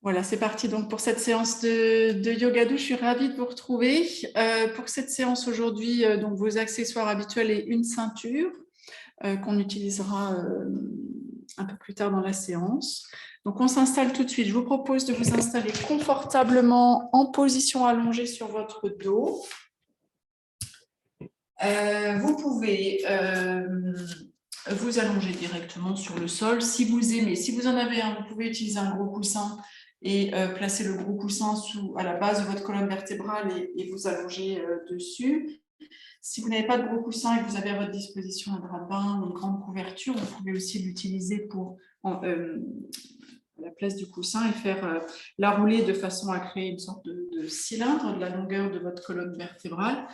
Voilà, c'est parti donc pour cette séance de yoga doux. Je suis ravie de vous retrouver. Pour cette séance aujourd'hui, donc vos accessoires habituels et une ceinture qu'on utilisera un peu plus tard dans la séance. Donc on s'installe tout de suite. Je vous propose de vous installer confortablement en position allongée sur votre dos. Vous pouvez vous allonger directement sur le sol si vous aimez. Si vous en avez un, vous pouvez utiliser un gros coussin et placer le gros coussin à la base de votre colonne vertébrale et vous allonger dessus. Si vous n'avez pas de gros coussin et que vous avez à votre disposition un drap de bain ou une grande couverture, vous pouvez aussi l'utiliser à la place du coussin et faire la rouler de façon à créer une sorte de cylindre de la longueur de votre colonne vertébrale.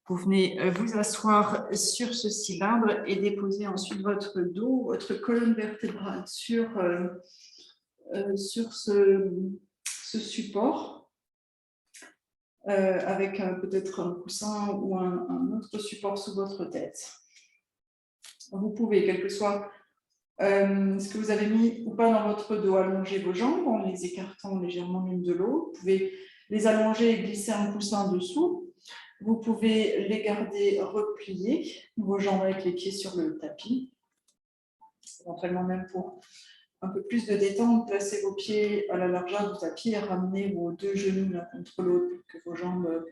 Vous venez vous asseoir sur ce cylindre et déposer ensuite votre dos, votre colonne vertébrale sur ce support avec peut-être un coussin ou un autre support sous votre tête. Vous pouvez, quel que soit ce que vous avez mis ou pas dans votre dos, allonger vos jambes en les écartant légèrement l'une de l'autre. Vous pouvez les allonger et glisser un coussin dessous. Vous pouvez les garder repliés, vos jambes avec les pieds sur le tapis. Éventuellement même pour un peu plus de détente, placez vos pieds à la largeur du tapis et ramenez vos deux genoux l'un contre l'autre pour que vos jambes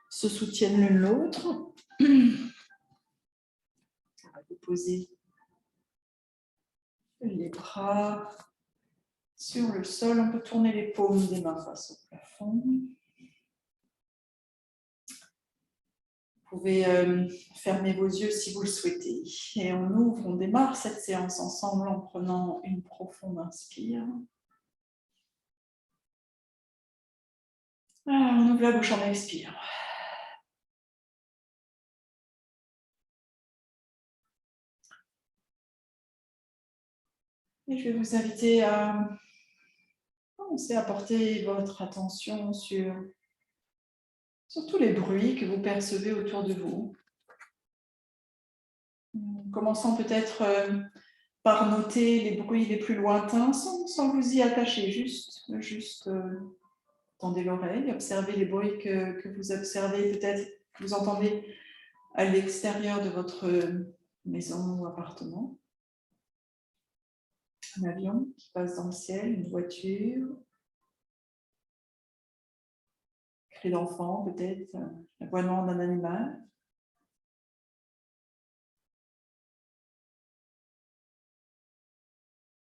se soutiennent l'une l'autre. On va déposer les bras sur le sol. On peut tourner les paumes des mains face au plafond. Vous pouvez fermer vos yeux si vous le souhaitez. Et on démarre cette séance ensemble en prenant une profonde inspire. On ouvre la bouche en expire. Et je vais vous inviter à commencer à porter votre attention sur tous les bruits que vous percevez autour de vous. Commençons peut-être par noter les bruits les plus lointains sans vous y attacher, juste tendez l'oreille, observez les bruits que vous observez, peut-être que vous entendez à l'extérieur de votre maison ou appartement. Un avion qui passe dans le ciel, une voiture, cri d'enfant peut-être, l'aboiement d'un animal.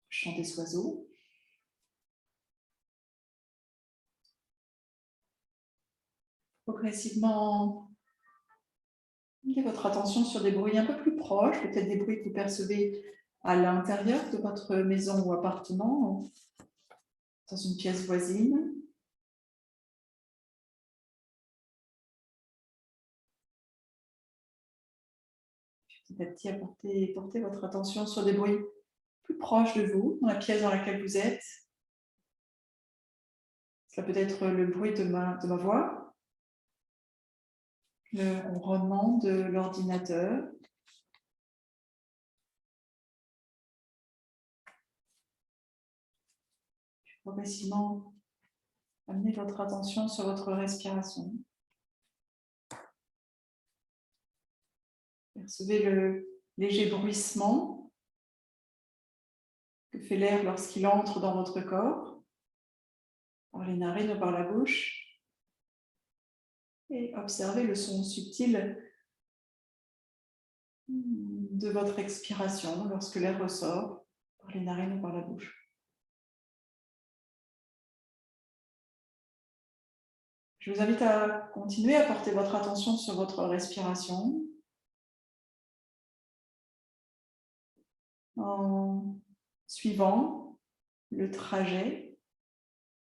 Chant des oiseaux. Progressivement, mettez votre attention sur des bruits un peu plus proches, peut-être des bruits que vous percevez à l'intérieur de votre maison ou appartement, dans une pièce voisine. Petit à petit, portez votre attention sur des bruits plus proches de vous, dans la pièce dans laquelle vous êtes. Cela peut être le bruit de ma voix, le ronronnement de l'ordinateur. Progressivement, amenez votre attention sur votre respiration. Percevez le léger bruissement que fait l'air lorsqu'il entre dans votre corps, par les narines ou par la bouche. Et observez le son subtil de votre expiration lorsque l'air ressort par les narines ou par la bouche. Je vous invite à continuer à porter votre attention sur votre respiration en suivant le trajet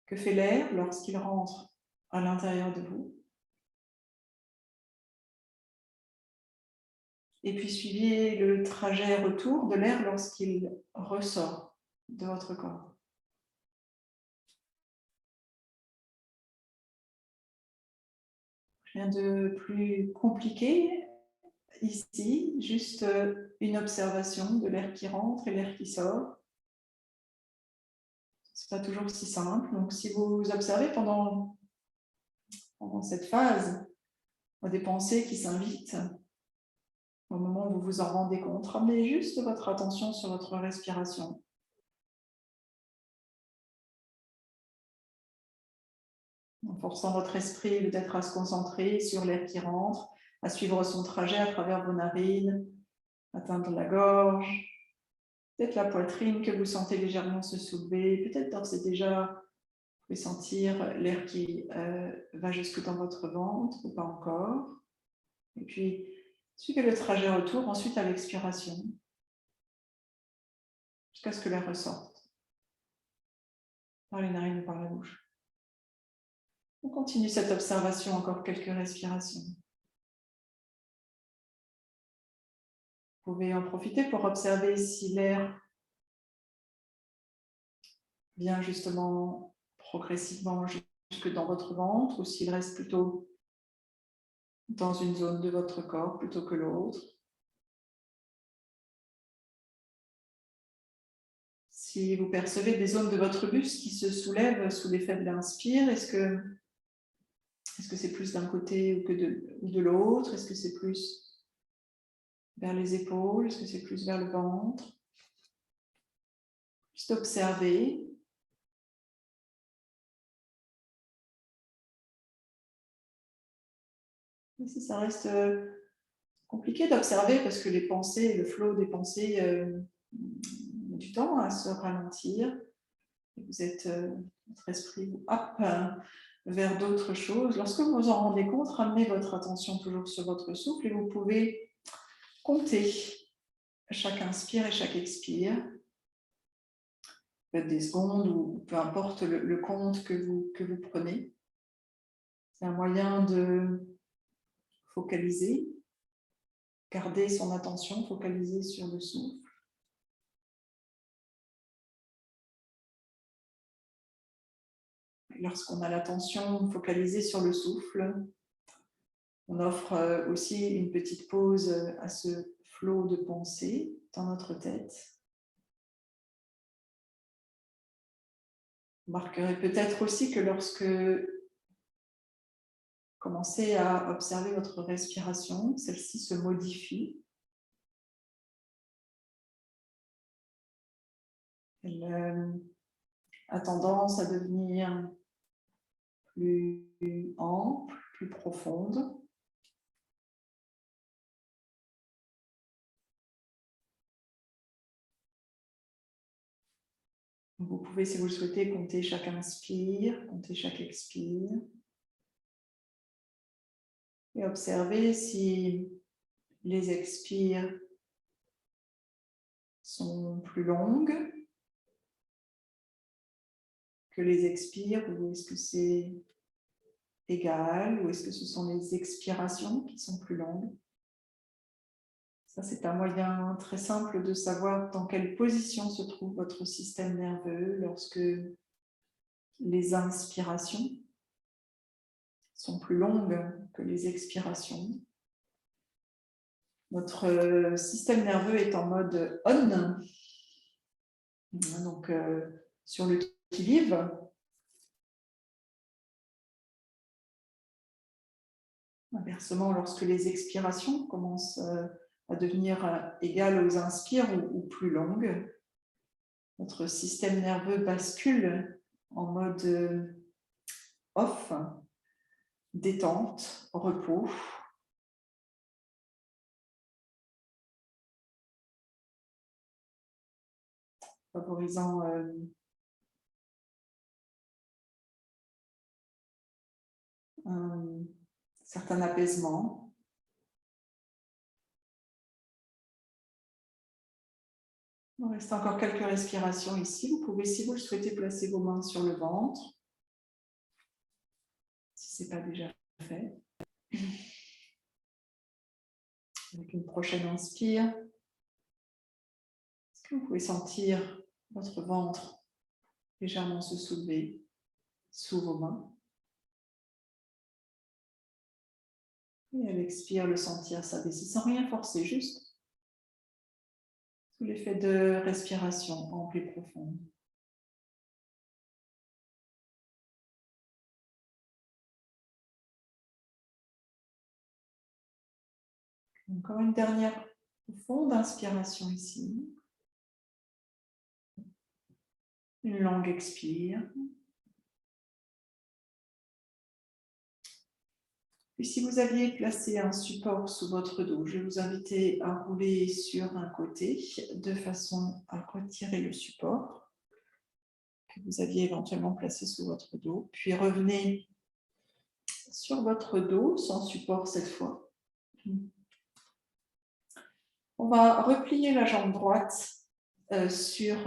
que fait l'air lorsqu'il rentre à l'intérieur de vous. Et puis suivez le trajet retour de l'air lorsqu'il ressort de votre corps. Rien de plus compliqué ici, juste une observation de l'air qui rentre et l'air qui sort. Ce n'est pas toujours si simple. Donc, si vous observez pendant cette phase des pensées qui s'invitent, au moment où vous vous en rendez compte, ramenez juste votre attention sur votre respiration. En forçant votre esprit peut-être à se concentrer sur l'air qui rentre, à suivre son trajet à travers vos narines, atteindre la gorge, peut-être la poitrine que vous sentez légèrement se soulever, peut-être d'ores et déjà, vous pouvez sentir l'air qui va jusque dans votre ventre ou pas encore. Et puis, suivez le trajet retour, ensuite à l'expiration, jusqu'à ce que l'air ressorte, par les narines ou par la bouche. On continue cette observation, encore quelques respirations. Vous pouvez en profiter pour observer si l'air vient justement progressivement jusque dans votre ventre ou s'il reste plutôt dans une zone de votre corps plutôt que l'autre. Si vous percevez des zones de votre buste qui se soulèvent sous l'effet de l'inspire, est-ce que c'est plus d'un côté ou de l'autre? Est-ce que c'est plus vers les épaules? Est-ce que c'est plus vers le ventre? Juste observer. Et si ça reste compliqué d'observer parce que les pensées, le flot des pensées met du temps à se ralentir. Vous êtes, votre esprit vous happe vers d'autres choses. Lorsque vous vous en rendez compte, ramenez votre attention toujours sur votre souffle et vous pouvez compter chaque inspire et chaque expire. Peut-être des secondes ou peu importe le compte que vous prenez. C'est un moyen de focaliser, garder son attention, focaliser sur le souffle. Lorsqu'on a l'attention focalisée sur le souffle, on offre aussi une petite pause à ce flot de pensée dans notre tête. Vous remarquerez peut-être aussi que lorsque vous commencez à observer votre respiration, celle-ci se modifie. Elle a tendance à devenir plus ample, plus profonde. Vous pouvez, si vous le souhaitez, compter chaque inspire, compter chaque expire. Et observer si les expires sont plus longues que les expires, ou est-ce que c'est égal, ou est-ce que ce sont les expirations qui sont plus longues? Ça, c'est un moyen très simple de savoir dans quelle position se trouve votre système nerveux lorsque les inspirations sont plus longues que les expirations. Notre système nerveux est en mode on, donc sur le qui-vive. Inversement, lorsque les expirations commencent à devenir égales aux inspires ou plus longues, notre système nerveux bascule en mode off, détente, repos. Favorisant un certain apaisement. Il reste encore quelques respirations ici. Vous pouvez, si vous le souhaitez, placer vos mains sur le ventre, si ce n'est pas déjà fait. Avec une prochaine inspire, est-ce que vous pouvez sentir votre ventre légèrement se soulever sous vos mains? Et à l'expire, le sentir s'abaisser sans rien forcer, juste sous l'effet de respiration ample et profonde. Encore une dernière profonde inspiration ici. Une longue expire. Puis si vous aviez placé un support sous votre dos, je vais vous inviter à rouler sur un côté de façon à retirer le support que vous aviez éventuellement placé sous votre dos. Puis revenez sur votre dos, sans support cette fois. On va replier la jambe droite sur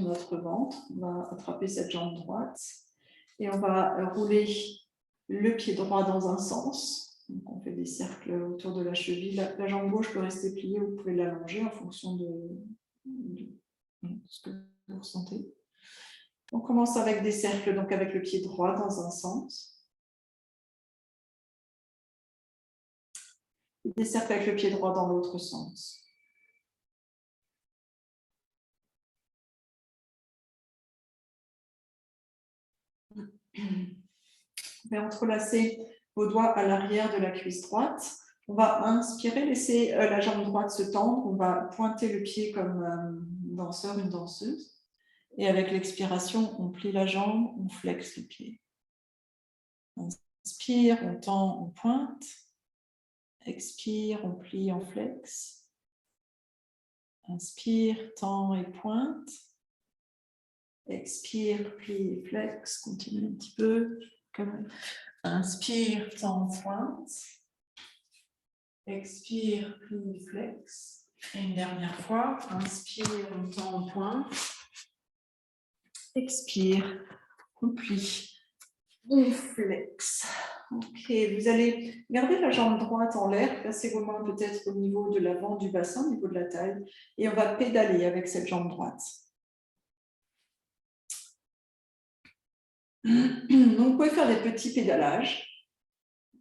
notre ventre. On va attraper cette jambe droite et on va rouler le pied droit dans un sens. Donc on fait des cercles autour de la cheville. La jambe gauche peut rester pliée, vous pouvez l'allonger en fonction de ce que vous ressentez. On commence avec des cercles, donc avec le pied droit dans un sens. Et des cercles avec le pied droit dans l'autre sens. Vous pouvez entrelacer vos doigts à l'arrière de la cuisse droite. On va inspirer, laisser la jambe droite se tendre. On va pointer le pied comme un danseur, une danseuse. Et avec l'expiration, on plie la jambe, on flexe le pied. On inspire, on tend, on pointe. Expire, on plie, on flexe. Inspire, tend et pointe. Expire, plie et flex. Continue un petit peu. Inspire, tend, pointe. Expire, plie, flex. Et une dernière fois. Inspire, on tend, on pointe. Expire, on plie, on flex. Ok, vous allez garder la jambe droite en l'air, placez vos mains peut-être au niveau de l'avant du bassin, au niveau de la taille, et on va pédaler avec cette jambe droite. Donc, vous pouvez faire des petits pédalages,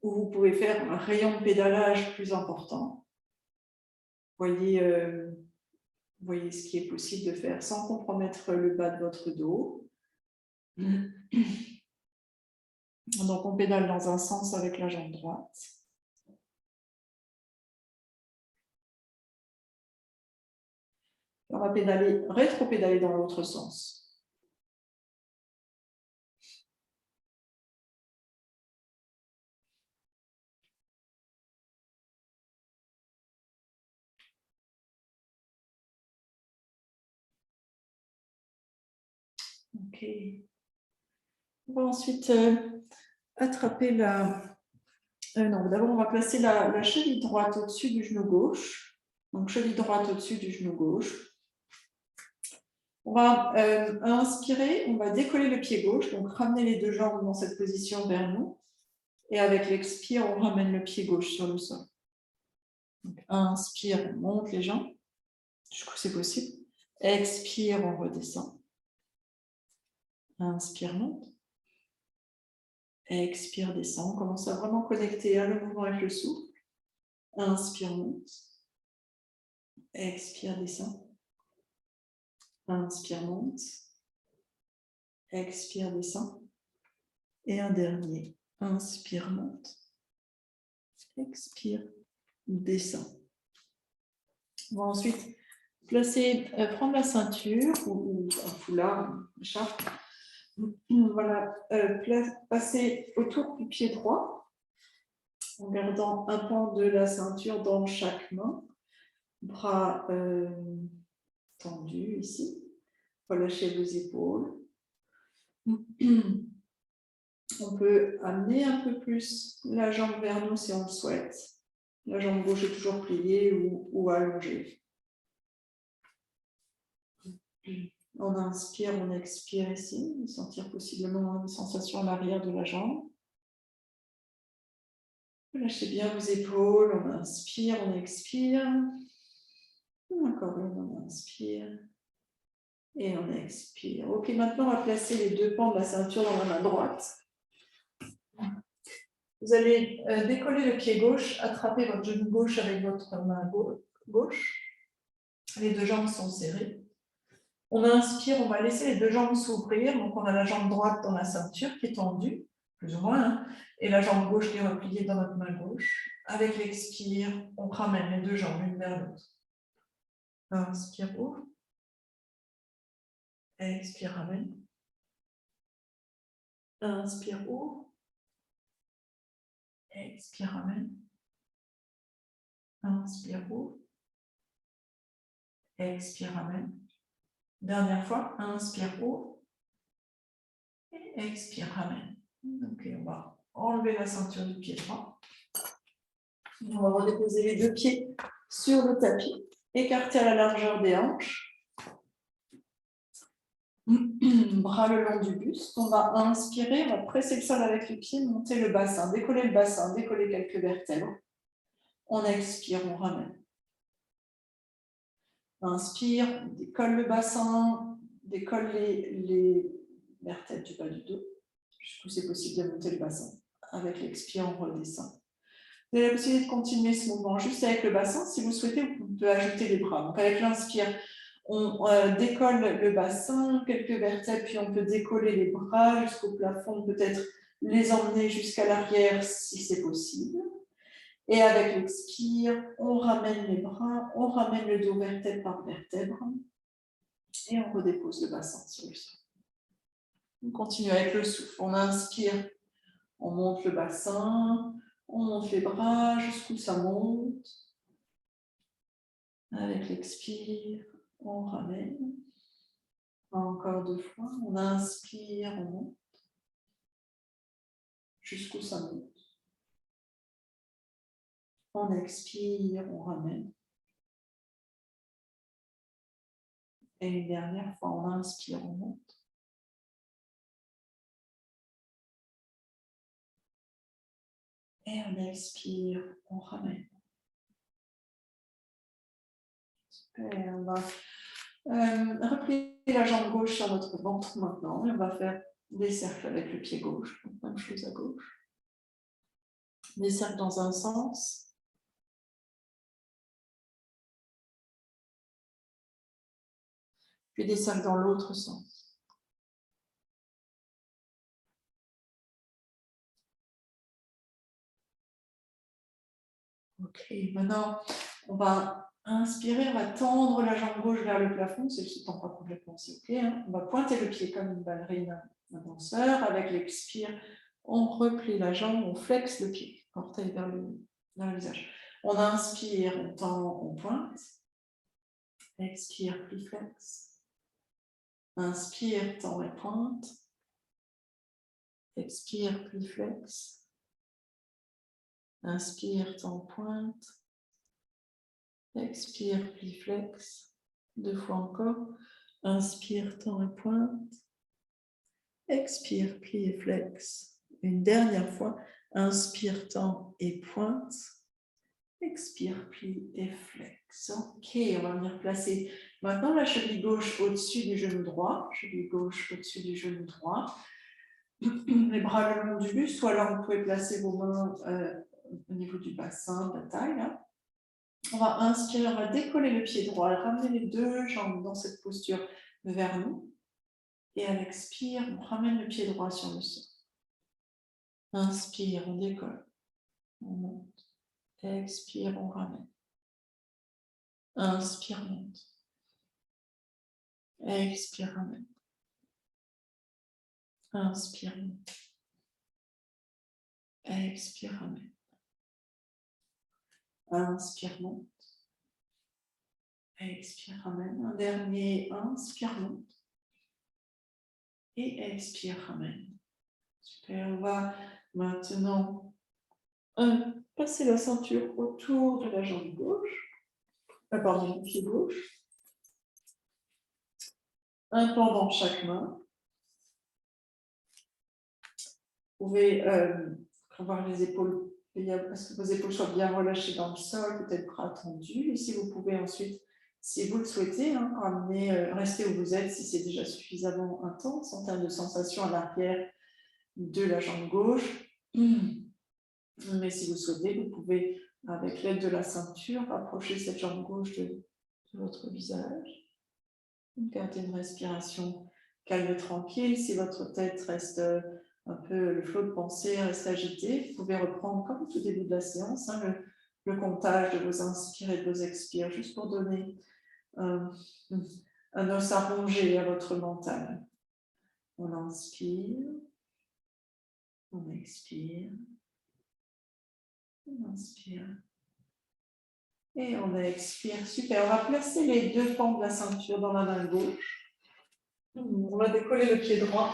ou vous pouvez faire un rayon de pédalage plus important. Voyez ce qui est possible de faire sans compromettre le bas de votre dos. Donc, on pédale dans un sens avec la jambe droite. On va pédaler, rétro-pédaler dans l'autre sens. Ok. On va ensuite attraper la... non, d'abord, on va placer la cheville droite au-dessus du genou gauche. Donc, cheville droite au-dessus du genou gauche. On va inspirer, on va décoller le pied gauche, donc ramener les deux jambes dans cette position vers nous. Et avec l'expire, on ramène le pied gauche sur le sol. Donc, inspire, on monte les jambes, jusqu'où c'est possible. Expire, on redescend. Inspire, monte. Expire, descend. On commence à vraiment connecter le mouvement avec le souffle. Inspire, monte. Expire, descend. Inspire, monte. Expire, descend. Et un dernier. Inspire, monte. Expire, descend. On va ensuite prendre la ceinture ou un foulard, une écharpe. Voilà, passer autour du pied droit en gardant un pan de la ceinture dans chaque main. Bras tendus ici. Relâchez vos épaules. On peut amener un peu plus la jambe vers nous si on le souhaite. La jambe gauche est toujours pliée ou allongée. On inspire, on expire ici. Sentir possiblement une sensation à l'arrière de la jambe. Lâchez bien vos épaules. On inspire, on expire. Encore une, on inspire. Et on expire. Ok, maintenant on va placer les deux pans de la ceinture dans la main droite. Vous allez décoller le pied gauche, attraper votre genou gauche avec votre main gauche. Les deux jambes sont serrées. On inspire, on va laisser les deux jambes s'ouvrir. Donc on a la jambe droite dans la ceinture qui est tendue. plus ou moins, hein. Et la jambe gauche qui est repliée dans notre main gauche. Avec l'expire, on ramène les deux jambes l'une vers l'autre. Inspire, ouvre. Expire, ramène. Inspire, ouvre. Expire, ramène. Inspire, ouvre. Expire, ramène. Dernière fois, inspire, ouvre. Et expire, ramène. Ok, on va enlever la ceinture du pied droit. On va redéposer les deux pieds sur le tapis. Écarter à la largeur des hanches. Bras le long du buste. On va inspirer, on va presser le sol avec les pieds, monter le bassin, décoller quelques vertèbres. On expire, on ramène. Inspire, on décolle le bassin, décolle les vertèbres du bas du dos, jusqu'où c'est possible de monter le bassin. Avec l'expire, on redescend. Vous avez la possibilité de continuer ce mouvement juste avec le bassin. Si vous souhaitez, vous pouvez ajouter les bras. Donc avec l'inspire, on décolle le bassin, quelques vertèbres, puis on peut décoller les bras jusqu'au plafond, peut-être les emmener jusqu'à l'arrière si c'est possible. Et avec l'expire, on ramène les bras, on ramène le dos vertèbre par vertèbre et on redépose le bassin sur le sol. On continue avec le souffle. On inspire, on monte le bassin, on monte les bras jusqu'où ça monte. Avec l'expire, on ramène. Encore deux fois. On inspire, on monte. Jusqu'où ça monte. On expire, on ramène. Et une dernière fois, on inspire, on monte. Et on expire, on ramène. Super, on va replier la jambe gauche sur notre ventre maintenant. Et on va faire des cercles avec le pied gauche. Donc, même chose à gauche. Des cercles dans un sens. Puis des cercles dans l'autre sens. Ok, maintenant, on va inspirer, on va tendre la jambe gauche vers le plafond. Si elle ne se tend pas complètement, c'est ok. Hein. On va pointer le pied comme une ballerine, un danseur. Avec l'expire, on replie la jambe, on flexe le pied, orteil vers le visage. On inspire, on tend, on pointe. Expire, plie, flex. Inspire, tend et pointe. Expire, plie, flex. Inspire, tend, pointe. Expire, plie, flex. Deux fois encore. Inspire, tend et pointe. Expire, plie et flex. Une dernière fois. Inspire, tend et pointe. Expire, plie et flex. Ok, on va venir placer maintenant la cheville gauche au-dessus du genou droit. Cheville gauche au-dessus du genou droit. Les bras le long du buste, ou alors vous pouvez placer vos mains au niveau du bassin, de la taille. Là. On va inspirer, on va décoller le pied droit, ramener les deux jambes dans cette posture vers nous. Et à l'expire, on ramène le pied droit sur le sol. Inspire, on décolle. On monte. Expire, on ramène. Inspire, monte. Expire, ramène. Inspire, monte. Expire, ramène. Inspire, monte. Expire, ramène. Un dernier, inspire, monte. Et expire, ramène. Super, on va maintenant passer la ceinture autour de la jambe gauche. Pardon, le pied gauche. Un pendant chaque main. Vous pouvez avoir les épaules, parce que vos épaules soient bien relâchées dans le sol, peut-être bras tendus. Et si vous pouvez ensuite, si vous le souhaitez, rester où vous êtes si c'est déjà suffisamment intense en termes de sensation à l'arrière de la jambe gauche. Mais si vous souhaitez, vous pouvez, avec l'aide de la ceinture, approcher cette jambe gauche de votre visage. Gardez une respiration calme et tranquille. Si votre tête reste un peu le flot de pensée reste agité. Vous pouvez reprendre comme au tout début de la séance, hein, le comptage de vos inspires et de vos expires, juste pour donner un os à ronger à votre mental. On inspire, on expire, on inspire et on expire. Super, on va placer les deux pans de la ceinture dans la main gauche. On va décoller le pied droit,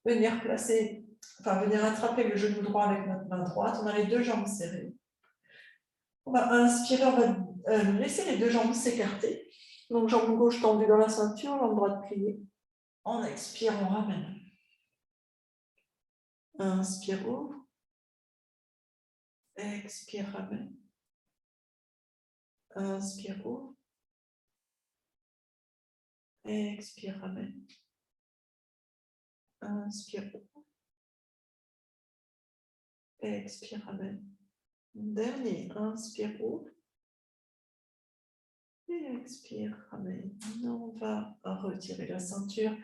venir attraper le genou droit avec notre main droite. On a les deux jambes serrées. On va inspirer, on va laisser les deux jambes s'écarter. Donc, jambe gauche tendue dans la ceinture, jambe droite pliée. On expire, on ramène. Inspire, ouvre. Expire, ramène. Inspire, ouvre. Expire, ramène. Inspire, ouvre. Expire, ramène. Dernier, inspire, ouvre. Et expire, ramène. On va retirer la ceinture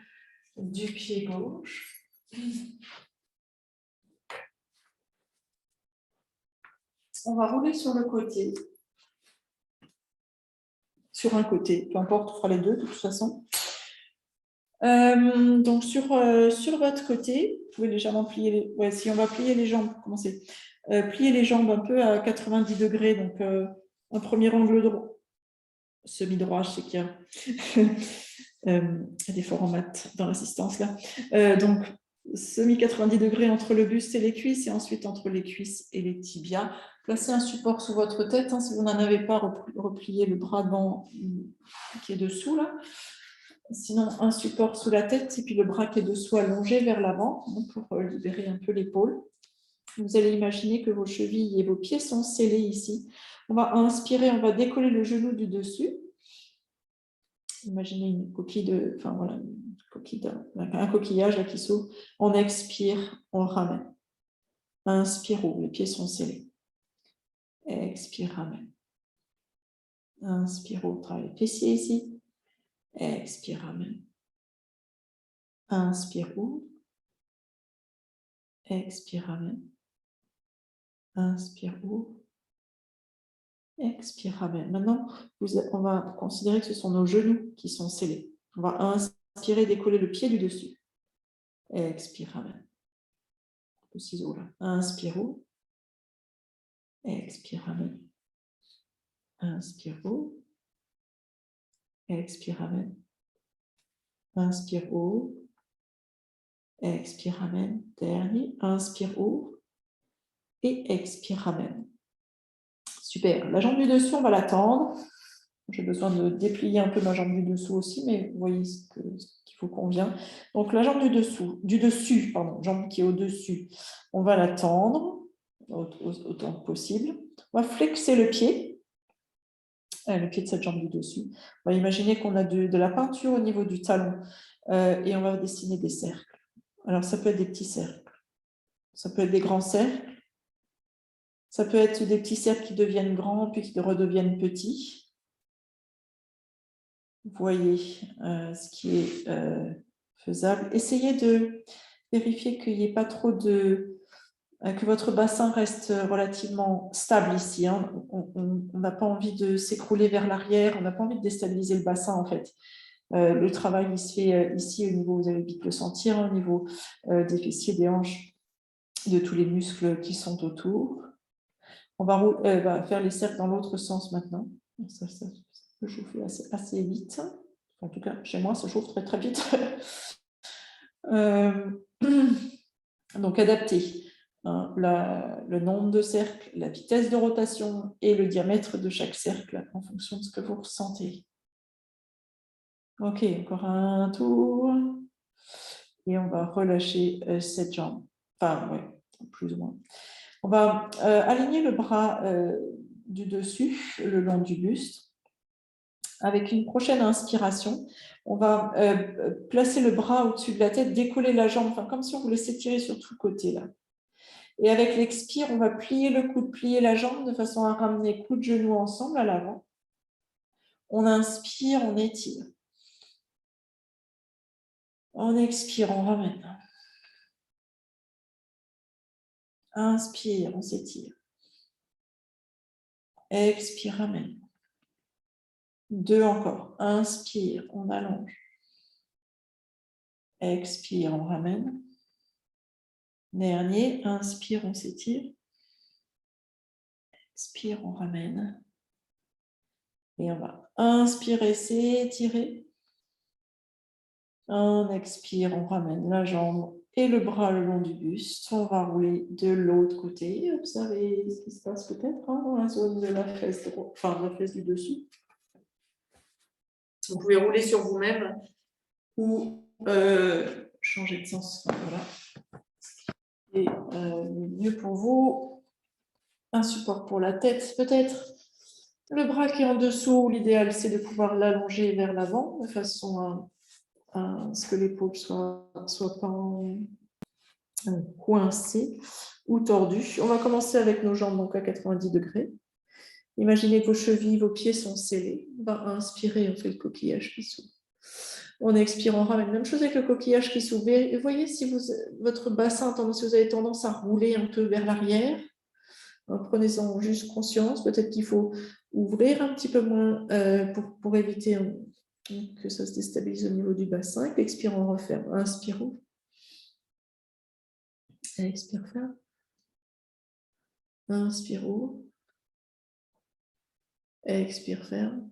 du pied gauche. On va rouler sur le côté. Sur un côté, peu importe, on fera les deux de toute façon. Donc sur votre côté, vous pouvez légèrement plier les... Ouais, si on va plier les jambes, commencez. Plier les jambes un peu à 90 degrés, donc un premier angle droit, semi-droit, je sais qu'il y a des forts en maths dans l'assistance là. Donc semi-90 degrés entre le buste et les cuisses, et ensuite entre les cuisses et les tibias. Placez un support sous votre tête, hein, si vous n'en avez pas, repliez le bras qui est dessous là. Sinon, un support sous la tête et puis le bras qui est dessous allongé vers l'avant pour libérer un peu l'épaule. Vous allez imaginer que vos chevilles et vos pieds sont scellés ici. On va inspirer, on va décoller le genou du dessus. Imaginez une coquille un coquillage là, qui s'ouvre. On expire, on ramène. Inspire, ouvre, les pieds sont scellés. Expire, ramène. Inspire, ouvre, travaille les fessiers ici. Expire, ramène. Inspire, ouvre. Expire, ramène. Inspire, ouvre. Expire, ramène. Maintenant, on va considérer que ce sont nos genoux qui sont scellés. On va inspirer, décoller le pied du dessus. Expire, ramène. Le ciseau là. Inspire, ouvre. Expire, ramène. Inspire, ouvre. Expire, ramène. Inspire, ouvre. Expire, ramène. Dernier. Inspire, ouvre. Et expire, ramène. Super. La jambe du dessus, on va la tendre. J'ai besoin de déplier un peu ma jambe du dessous aussi, mais vous voyez ce qui vous convient. Donc, la jambe du dessus, jambe qui est au-dessus, on va la tendre autant que possible. On va flexer le pied de cette jambe du dessus. On va imaginer qu'on a de la peinture au niveau du talon et on va dessiner des cercles. Alors, ça peut être des petits cercles, ça peut être des grands cercles, ça peut être des petits cercles qui deviennent grands puis qui redeviennent petits. Vous voyez ce qui est faisable. Essayez de vérifier qu'il n'y ait pas trop que votre bassin reste relativement stable ici. Hein. On n'a pas envie de s'écrouler vers l'arrière, on n'a pas envie de déstabiliser le bassin en fait. Le travail il se fait ici au niveau, vous allez vite le sentir, au niveau des fessiers, des hanches, de tous les muscles qui sont autour. On va faire les cercles dans l'autre sens maintenant. Ça peut chauffer assez vite. En tout cas, chez moi, ça chauffe très très vite. Donc, adaptez hein, le nombre de cercles, la vitesse de rotation et le diamètre de chaque cercle en fonction de ce que vous ressentez. Ok, encore un tour. Et on va relâcher cette jambe. Enfin, ouais, plus ou moins. On va aligner le bras du dessus, le long du buste. Avec une prochaine inspiration, on va placer le bras au-dessus de la tête, décoller la jambe, comme si on voulait s'étirer sur tout le côté là. Et avec l'expire, on va plier le coude, plier la jambe de façon à ramener coude, genou ensemble à l'avant. On inspire, on étire. On expire, on ramène. Inspire, on s'étire. Expire, ramène. 2 encore. Inspire, on allonge. Expire, on ramène. Dernier, inspire, on s'étire. Expire, on ramène. Et on va inspirer, s'étirer. On expire, on ramène la jambe et le bras le long du buste. On va rouler de l'autre côté. Observez ce qui se passe peut-être dans la zone de la fesse, enfin de la fesse du dessus. Vous pouvez rouler sur vous-même ou changer de sens. Voilà. Et mieux pour vous, un support pour la tête peut-être. Le bras qui est en dessous, l'idéal c'est de pouvoir l'allonger vers l'avant de façon à ce que l'épaule soit pas coincée ou tordue. On va commencer avec nos jambes donc à 90 degrés. Imaginez que vos chevilles, vos pieds sont scellés. On va inspirer, on fait le coquillage qui s'ouvre. On expire, on ramène. Même chose avec le coquillage qui s'ouvre. Et voyez si votre bassin, si vous avez tendance à rouler un peu vers l'arrière, prenez-en juste conscience. Peut-être qu'il faut ouvrir un petit peu moins pour éviter que ça se déstabilise au niveau du bassin. Expire, on referme. Inspire, ouvre. Expire, ferme. Inspire, ouvre. Expire, ferme.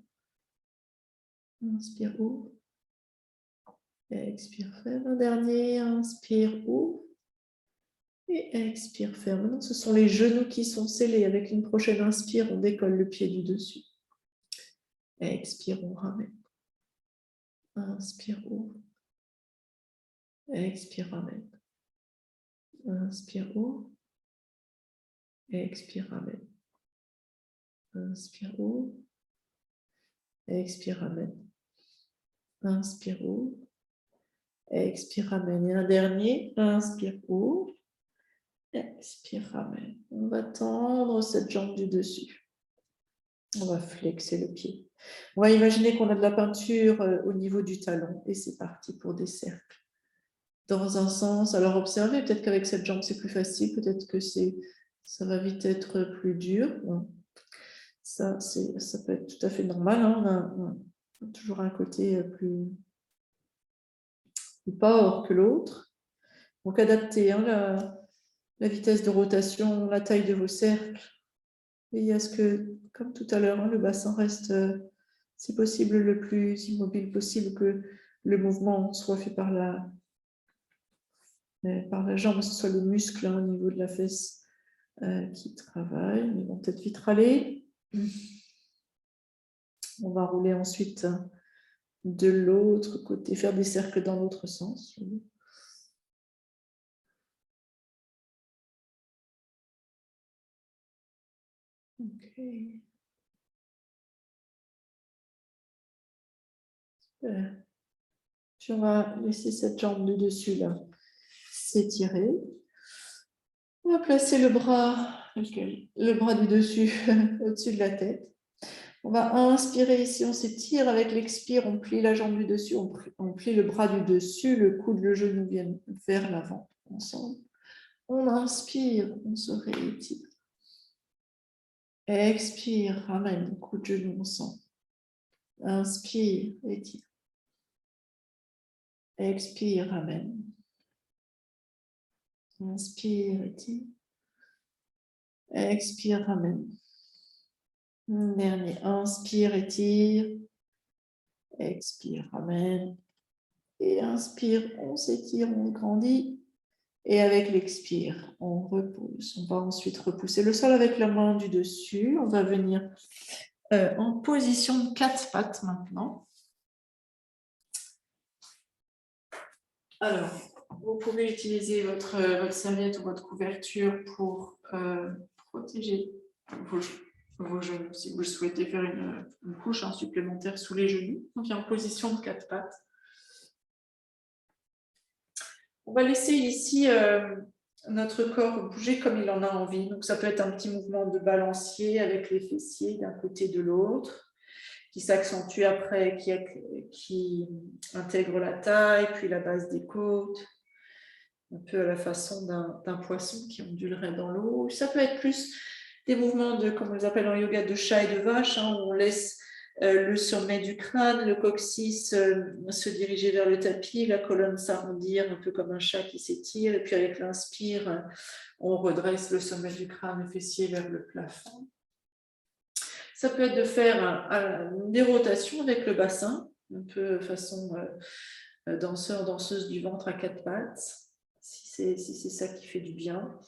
Inspire, ouvre. Expire, ferme. Un dernier. Inspire, ouvre. Et expire, ferme. Maintenant, ce sont les genoux qui sont scellés. Avec une prochaine inspire, on décolle le pied du dessus. Expire, on ramène. Inspire, ouvre. Expire, ramène. Inspire, ouvre. Expire, ramène. Inspire, ouvre. Expire, ramène. Inspire, ouvre. Expire, ramène. Et un dernier. Inspire, ouvre. Expire, ramène. On va tendre cette jambe du dessus. On va flexer le pied. On va imaginer qu'on a de la peinture au niveau du talon. Et c'est parti pour des cercles. Dans un sens, alors observez, peut-être qu'avec cette jambe c'est plus facile, peut-être que ça va vite être plus dur. Bon. Ça peut être tout à fait normal. Hein. On a toujours un côté plus pas hors que l'autre. Donc adaptez la vitesse de rotation, la taille de vos cercles. Veillez à ce que, comme tout à l'heure, le bassin reste, si possible, le plus immobile possible, que le mouvement soit fait par la jambe, que ce soit le muscle au niveau de la fesse qui travaille. Ils vont peut-être vite râler. On va rouler ensuite de l'autre côté, faire des cercles dans l'autre sens. Ok. Super. Puis on va laisser cette jambe de dessus là s'étirer. On va placer le bras du dessus au-dessus de la tête. On va inspirer ici, on s'étire. Avec l'expire, on plie la jambe du dessus, on plie le bras du dessus, le coude, le genou viennent vers l'avant ensemble. On inspire, on se réétire. Expire, ramène, coude, genou ensemble. Inspire, étire. Expire, ramène. Inspire, étire. Expire, ramène. Dernier, inspire, étire. Expire, ramène. Et inspire, on s'étire, on grandit. Et avec l'expire, on repousse. On va ensuite repousser le sol avec la main du dessus. On va venir en position de 4 pattes maintenant. Alors, vous pouvez utiliser votre serviette ou votre couverture pour protéger vos genoux si vous souhaitez faire une couche supplémentaire sous les genoux. Donc, il y a en position de 4 pattes. On va laisser ici notre corps bouger comme il en a envie. Donc, ça peut être un petit mouvement de balancier avec les fessiers d'un côté et de l'autre, qui s'accentue après, qui intègre la taille, puis la base des côtes. un peu à la façon d'un poisson qui ondulerait dans l'eau. Ça peut être plus des mouvements de, comme on les appelle en yoga, de chat et de vache, hein, où on laisse le sommet du crâne, le coccyx se diriger vers le tapis, la colonne s'arrondir un peu comme un chat qui s'étire, et puis avec l'inspire, on redresse le sommet du crâne, le fessier vers le plafond. Ça peut être de faire des rotations avec le bassin, un peu façon danseur, danseuse du ventre à quatre pattes, si c'est ça qui fait du bien.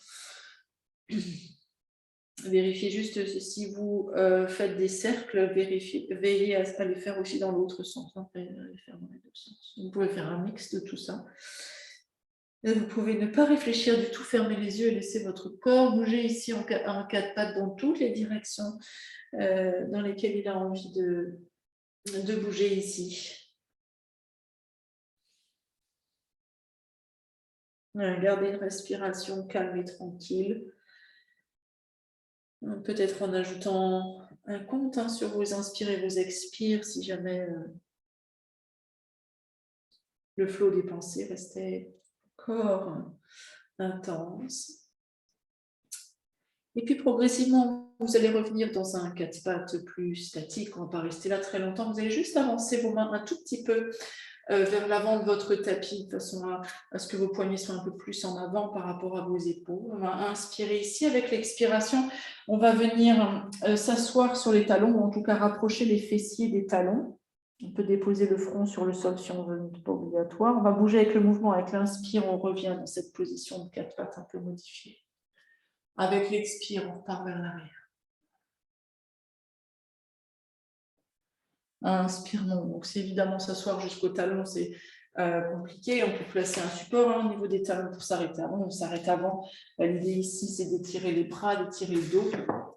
Vérifiez juste si vous faites des cercles, veillez à les faire aussi dans l'autre sens, hein, à les faire dans les deux sens. Vous pouvez faire un mix de tout ça. Et vous pouvez ne pas réfléchir du tout, fermer les yeux et laisser votre corps bouger ici en quatre pattes dans toutes les directions dans lesquelles il a envie de bouger ici. Gardez une respiration calme et tranquille. Peut-être en ajoutant un compte sur vos inspires et vos expires, si jamais le flot des pensées restait encore intense. Et puis progressivement, vous allez revenir dans un quatre pattes plus statique. On ne va pas rester là très longtemps. Vous allez juste avancer vos mains un tout petit peu vers l'avant de votre tapis, de façon à ce que vos poignets soient un peu plus en avant par rapport à vos épaules. On va inspirer ici. Avec l'expiration, on va venir s'asseoir sur les talons, ou en tout cas rapprocher les fessiers des talons. On peut déposer le front sur le sol si on veut, mais pas obligatoire. On va bouger avec le mouvement. Avec l'inspire, on revient dans cette position de quatre pattes un peu modifiée. Avec l'expire, on repart vers l'arrière. Inspirement. Donc, c'est évidemment s'asseoir jusqu'au talon, c'est compliqué. On peut placer un support au niveau des talons pour s'arrêter avant. On s'arrête avant. L'idée ici, c'est d'étirer les bras, d'étirer le dos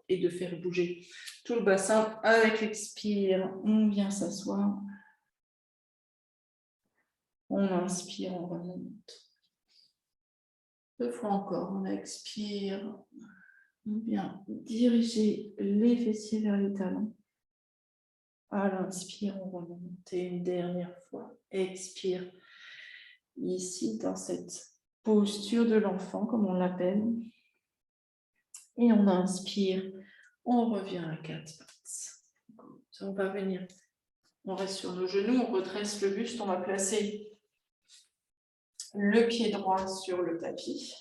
et de faire bouger tout le bassin. Avec l'expire, on vient s'asseoir. On inspire, on remonte. 2 fois encore, on expire. On vient diriger les fessiers vers les talons. À l'inspire, on remonte. Et une dernière fois, expire. Ici, dans cette posture de l'enfant, comme on l'appelle. Et on inspire, on revient à quatre pattes. On va venir, on reste sur nos genoux, on redresse le buste, on va placer le pied droit sur le tapis.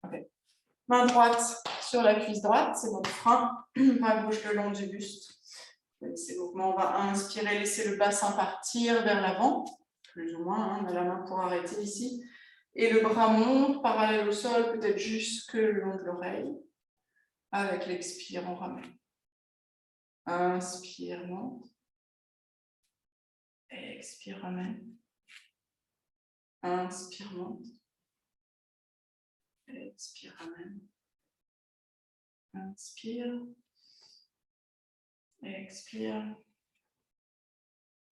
Okay. Main droite sur la cuisse droite, c'est notre frein. Main gauche le long du buste. Ces mouvements, on va inspirer, laisser le bassin partir vers l'avant, plus ou moins, hein, on a la main pour arrêter ici. Et le bras monte parallèle au sol, peut-être jusque le long de l'oreille. Avec l'expire, on ramène. Inspire, monte. Expire, ramène. Inspire, monte. Expire, ramène. Inspire. Expire.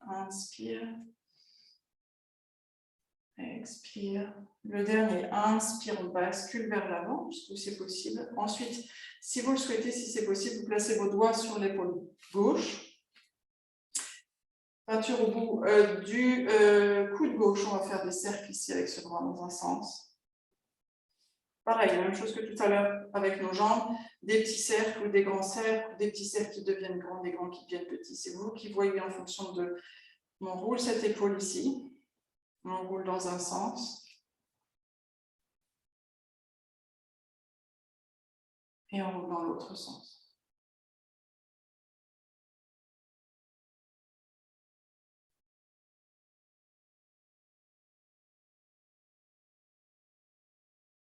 Inspire. Expire. Le dernier, inspire, on bascule vers l'avant, puisque c'est possible. Ensuite, si vous le souhaitez, si c'est possible, vous placez vos doigts sur l'épaule gauche. Peinture au bout du coude gauche, on va faire des cercles ici avec ce doigt dans un sens. Pareil, la même chose que tout à l'heure avec nos jambes, des petits cercles ou des grands cercles, des petits cercles qui deviennent grands, des grands qui deviennent petits. C'est vous qui voyez en fonction de... On roule cette épaule ici, on roule dans un sens. Et on roule dans l'autre sens.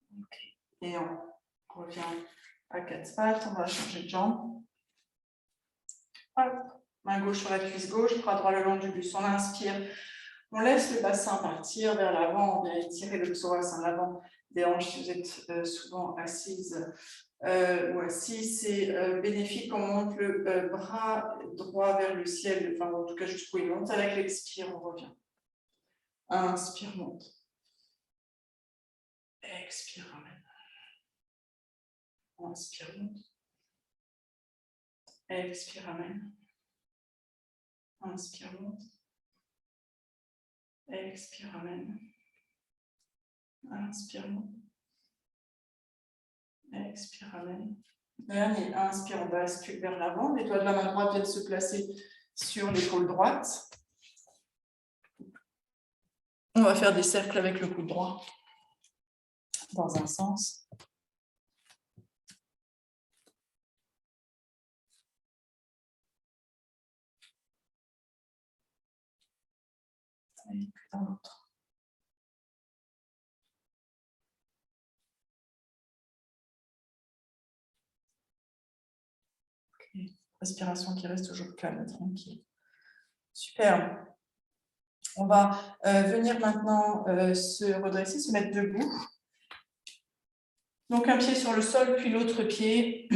Okay. Et on revient à quatre pattes, on va changer de jambe. Hop. Main gauche sur la cuisse gauche, bras droit le long du buste. On inspire, on laisse le bassin partir vers l'avant, on vient étirer le psoas en avant des hanches si vous êtes souvent assise ou assis. C'est bénéfique, on monte le bras droit vers le ciel, enfin en tout cas jusqu'où il monte. Avec l'expire, on revient. Inspire, monte. Expire, ramène. Inspire, monte. Expire, ramène. Inspire, monte. Expire, ramène. Inspire, monte. Expire, ramène. Dernier, inspire, on bascule vers l'avant. Les doigts de la main droite viennent se placer sur l'épaule droite. On va faire des cercles avec le coude droit dans un sens. Et puis dans l'autre. Okay. Respiration qui reste toujours calme, tranquille. Super. On va venir maintenant se redresser, se mettre debout. Donc un pied sur le sol, puis l'autre pied.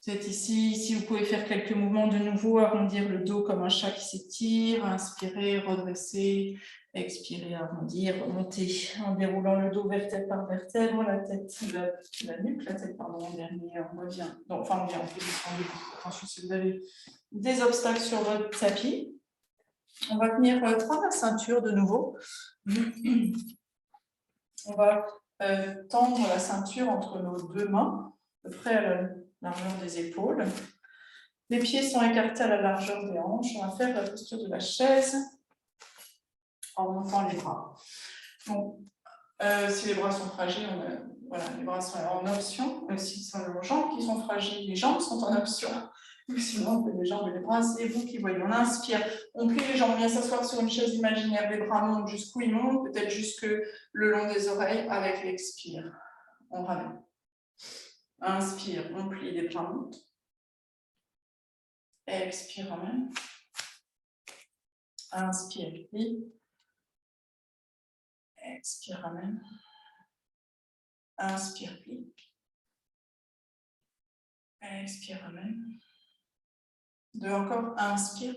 Vous êtes ici, si vous pouvez faire quelques mouvements de nouveau, arrondir le dos comme un chat qui s'étire, inspirer, redresser, expirer, arrondir, remonter en déroulant le dos vertèbre par vertèbre, la tête, la nuque, la tête, pardon, en dernier, on revient. Non, enfin, on vient en position debout. Attention si vous avez des obstacles sur votre tapis. On va venir prendre la ceinture de nouveau. On va tendre la ceinture entre nos deux mains, à peu près à la largeur des épaules. Les pieds sont écartés à la largeur des hanches. On va faire la posture de la chaise en montant les bras. Donc, si les bras sont fragiles, voilà, les bras sont en option. Si ce sont les jambes qui sont fragiles, les jambes sont en option. Ou sinon, on fait les jambes et les bras, c'est vous qui voyez. On inspire, on plie les jambes, on vient s'asseoir sur une chaise imaginaire. Les bras montent jusqu'où ils montent, peut-être jusque le long des oreilles avec l'expire. On ramène. Inspire, on plie, les bras montent. Expire, ramène. Inspire, plie. Expire, ramène. Inspire, plie. Expire, ramène. Deux encore, inspire.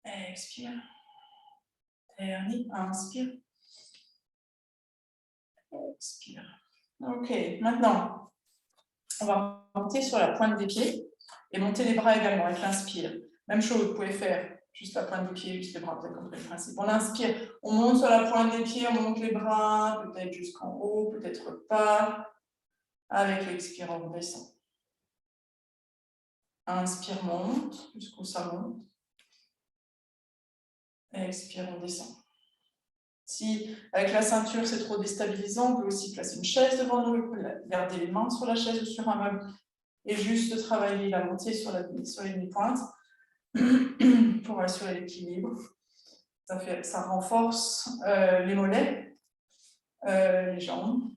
Expire. Dernier, inspire. Expire. Ok, maintenant, on va monter sur la pointe des pieds et monter les bras également avec l'inspire. Même chose, vous pouvez faire juste la pointe des pieds, juste les bras, vous avez compris le principe. On inspire, on monte sur la pointe des pieds, on monte les bras, peut-être jusqu'en haut, peut-être pas. Avec l'expire, on descend. Inspire, monte, jusqu'où ça monte. Expire, on descend. Si avec la ceinture c'est trop déstabilisant, on peut aussi placer une chaise devant nous, garder les mains sur la chaise ou sur un meuble et juste travailler la montée sur les demi-pointes pour assurer l'équilibre. Ça renforce les mollets, les jambes.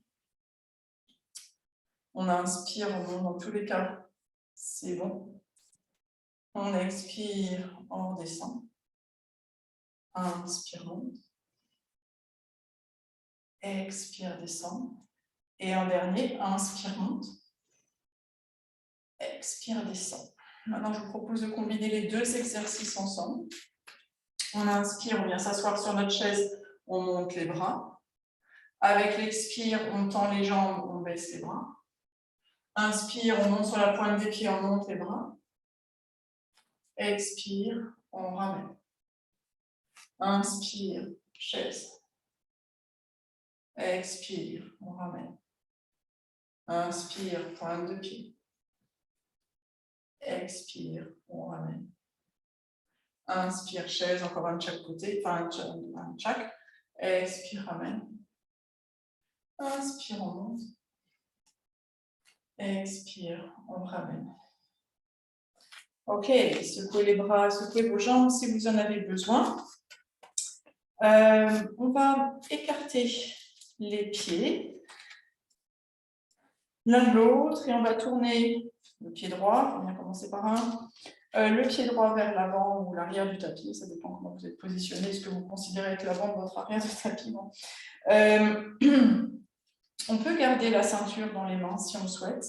On inspire, on monte dans tous les cas, c'est bon. On expire, on redescend. Inspire, monte. Expire, descend. Et en dernier, inspire, monte. Expire, descend. Maintenant, je vous propose de combiner les deux exercices ensemble. On inspire, on vient s'asseoir sur notre chaise, on monte les bras. Avec l'expire, on tend les jambes, on baisse les bras. Inspire, on monte sur la pointe des pieds, on monte les bras. Expire, on ramène. Inspire, chaise. Expire, on ramène. Inspire, pointe de pied. Expire, on ramène. Inspire, chaise, encore un de chaque côté, enfin un de chaque. Expire, ramène. Inspire, on monte. Expire, on ramène. Ok, secouez les bras, secouez vos jambes si vous en avez besoin. On va écarter les pieds l'un de l'autre et on va tourner le pied droit. On va commencer par un. Le pied droit vers l'avant ou l'arrière du tapis, ça dépend comment vous êtes positionné, ce que vous considérez être l'avant de votre arrière du tapis. Bon. On peut garder la ceinture dans les mains si on le souhaite.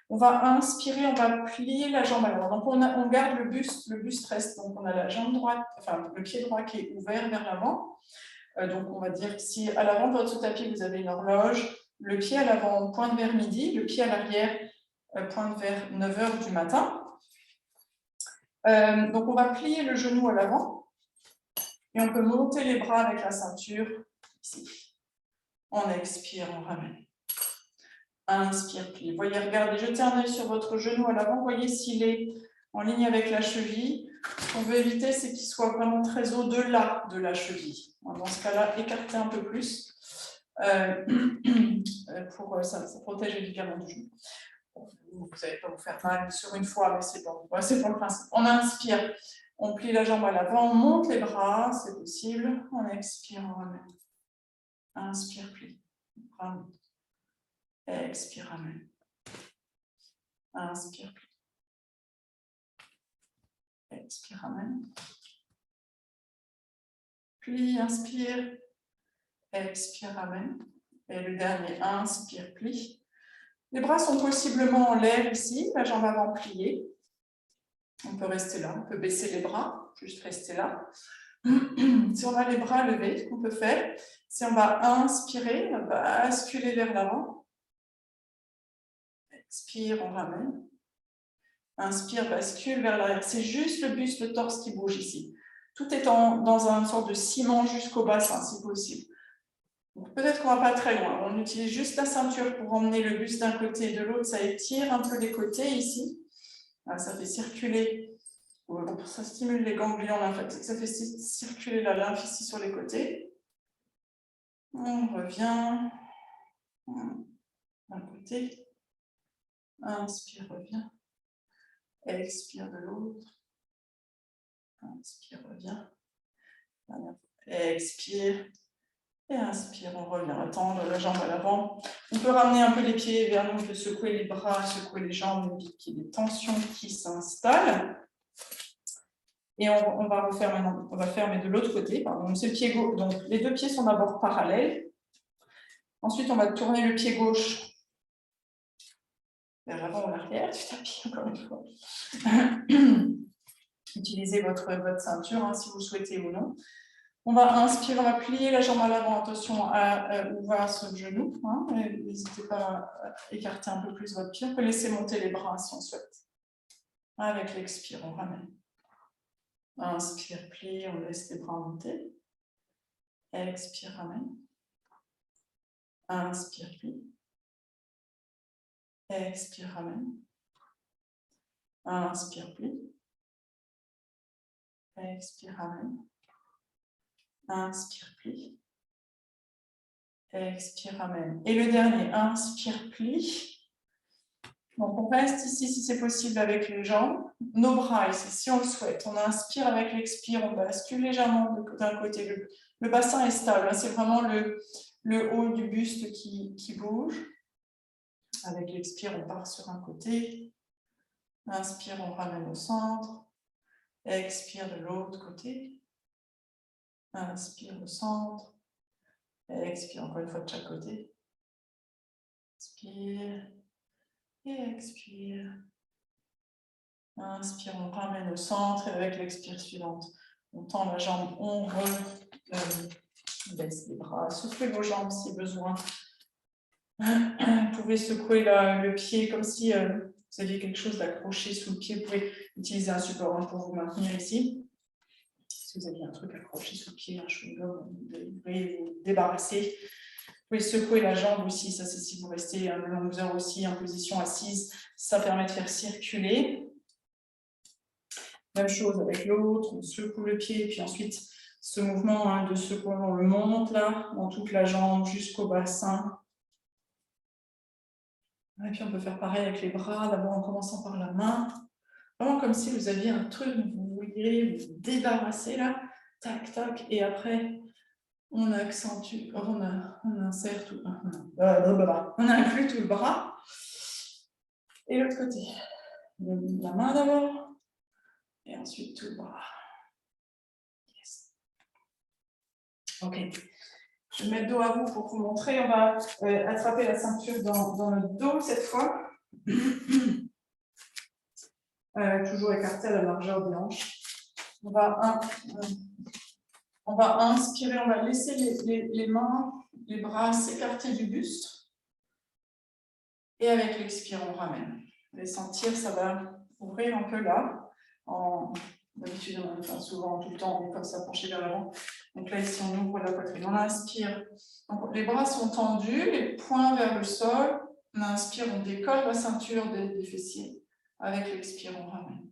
On va inspirer, on va plier la jambe à l'avant. Donc on garde le buste reste. Donc on a la jambe droite, enfin le pied droit qui est ouvert vers l'avant. Donc on va dire que si à l'avant de votre tapis vous avez une horloge, le pied à l'avant pointe vers midi, le pied à l'arrière pointe vers 9h du matin. Donc on va plier le genou à l'avant Et on peut monter les bras avec la ceinture, ici. On expire, on ramène. Inspire, plie. Voyez, regardez, jetez un œil sur votre genou à l'avant. Voyez s'il est en ligne avec la cheville. Ce qu'on veut éviter, c'est qu'il soit vraiment très au-delà de la cheville. Dans ce cas-là, écartez un peu plus. Pour ça protège les ligaments du genou. Vous n'allez pas vous faire mal sur une fois, mais c'est bon. Ouais, c'est pour le principe. On inspire, on plie la jambe à l'avant, on monte les bras, c'est possible. On expire, on ramène. Inspire, plie. Ramène. Expire, ramène. Inspire, plie. Expire, ramène. Plie, inspire. Expire, ramène. Et le dernier, inspire, plie. Les bras sont possiblement en l'air ici, la jambe avant pliée. On peut rester là, on peut baisser les bras, juste rester là. Si on a les bras levés, ce qu'on peut faire, c'est on va inspirer, on va basculer vers l'avant. Expire, on ramène. Inspire, bascule vers l'arrière. C'est juste le buste, le torse qui bouge ici. Tout est dans une sorte de ciment jusqu'au bassin, si possible. Peut-être qu'on ne va pas très loin. On utilise juste la ceinture pour emmener le buste d'un côté et de l'autre. Ça étire un peu les côtés ici. Ça fait circuler, ça stimule les ganglions lymphatiques. Ça fait circuler la lymphe ici sur les côtés. On revient d'un côté. Inspire, revient. Expire de l'autre. Inspire, revient. Expire. Et inspire, on revient, tendre la jambe à l'avant. On peut ramener un peu les pieds vers nous, on peut secouer les bras, secouer les jambes, on évite qu'il y ait des tensions qui s'installent. Et on va refaire maintenant, on va faire mais de l'autre côté. Pardon. C'est le pied gauche, donc les deux pieds sont d'abord parallèles. Ensuite, on va tourner le pied gauche vers l'avant ou l'arrière. Tu t'appuies encore une fois. Utilisez votre ceinture hein, si vous souhaitez ou non. On va inspirer, on va plier la jambe à l'avant, attention à ouvrir sur le genou. Hein, n'hésitez pas à écarter un peu plus votre pied. On peut laisser monter les bras si on souhaite. Avec l'expire, on ramène. Inspire, plie, on laisse les bras monter. Expire, ramène. Inspire, plie. Expire, ramène. Inspire, plie. Expire, ramène. Inspire, plie. Expire, ramène. Et le dernier, inspire, plie. Donc, on reste ici, si c'est possible, avec les jambes. Nos bras ici, si on le souhaite. On inspire avec l'expire, on bascule légèrement d'un côté. Le bassin est stable. C'est vraiment le haut du buste qui bouge. Avec l'expire, on part sur un côté. Inspire, on ramène au centre. Expire de l'autre côté. Inspire au centre. Expire encore une fois de chaque côté. Inspire. Et expire. Inspire, on ramène au centre. Et avec l'expire suivante, on tend la jambe, on baisse les bras. Soufflez vos jambes si besoin. Vous pouvez secouer le pied comme si vous aviez quelque chose d'accroché sous le pied. Vous pouvez utiliser un support pour vous maintenir ici. Si vous aviez un truc accroché sous le pied, un chewing-gum, vous pouvez vous débarrasser. Vous pouvez secouer la jambe aussi, ça c'est si vous restez une longue heure aussi en position assise, ça permet de faire circuler. Même chose avec l'autre, on secoue le pied, et puis ensuite ce mouvement de secouer, on le monte là, dans toute la jambe jusqu'au bassin. Et puis on peut faire pareil avec les bras, d'abord en commençant par la main. Vraiment comme si vous aviez un truc dont vous vouliez vous débarrasser là, tac, tac, et après on accentue, on insère tout, on inclut tout le bras. Et l'autre côté, la main d'abord, et ensuite tout le bras. Yes. Ok, je vais mettre dos à vous pour vous montrer. On va attraper la ceinture dans le dos cette fois. Toujours écarté à la largeur des hanches. On va inspirer, on va laisser les mains, les bras s'écarter du buste. Et avec l'expire, on ramène. Vous allez sentir, ça va ouvrir un peu là, en D'habitude, on fait souvent, tout le temps, on est comme ça penché vers l'avant. Donc là, ici, on ouvre la poitrine. On inspire. Donc, les bras sont tendus, les poings vers le sol. On inspire, on décolle la ceinture des fessiers. Avec l'expire, on ramène.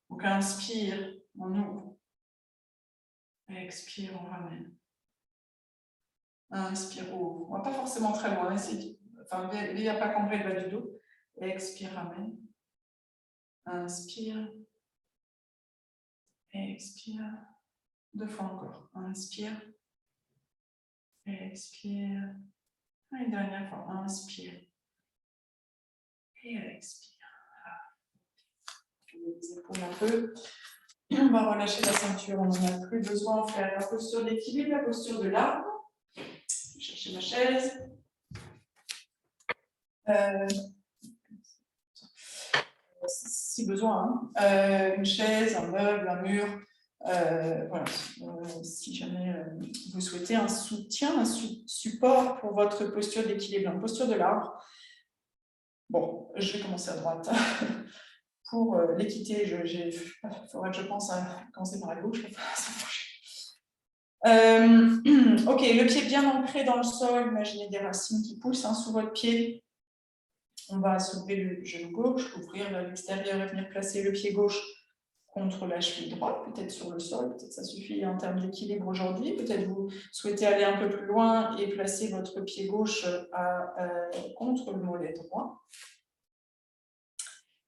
Donc, inspire, on ouvre. Expire, on ramène. Inspire, ouvre. On ne va pas forcément très loin. Enfin, il n'y a pas cambrer le bas du dos. Expire, ramène. Inspire. Expire. 2 fois encore. Inspire. Expire. Une dernière fois. Inspire. Et expire. Je vais les épaules un peu. On va relâcher la ceinture. On n'en a plus besoin. On fait la posture d'équilibre, la posture de l'arbre. Je vais chercher ma chaise. Si besoin, hein. Une chaise, un meuble, un mur. Voilà. Si jamais vous souhaitez un soutien, un support pour votre posture d'équilibre, la posture de l'arbre. Bon, je vais commencer à droite. Pour l'équité, il faudrait que je pense à commencer par la gauche. Ok, le pied bien ancré dans le sol. Imaginez des racines qui poussent sous votre pied. On va soulever le genou gauche, l'ouvrir vers l'extérieur et venir placer le pied gauche contre la cheville droite, peut-être sur le sol, peut-être ça suffit en termes d'équilibre aujourd'hui, peut-être vous souhaitez aller un peu plus loin et placer votre pied gauche contre le mollet droit.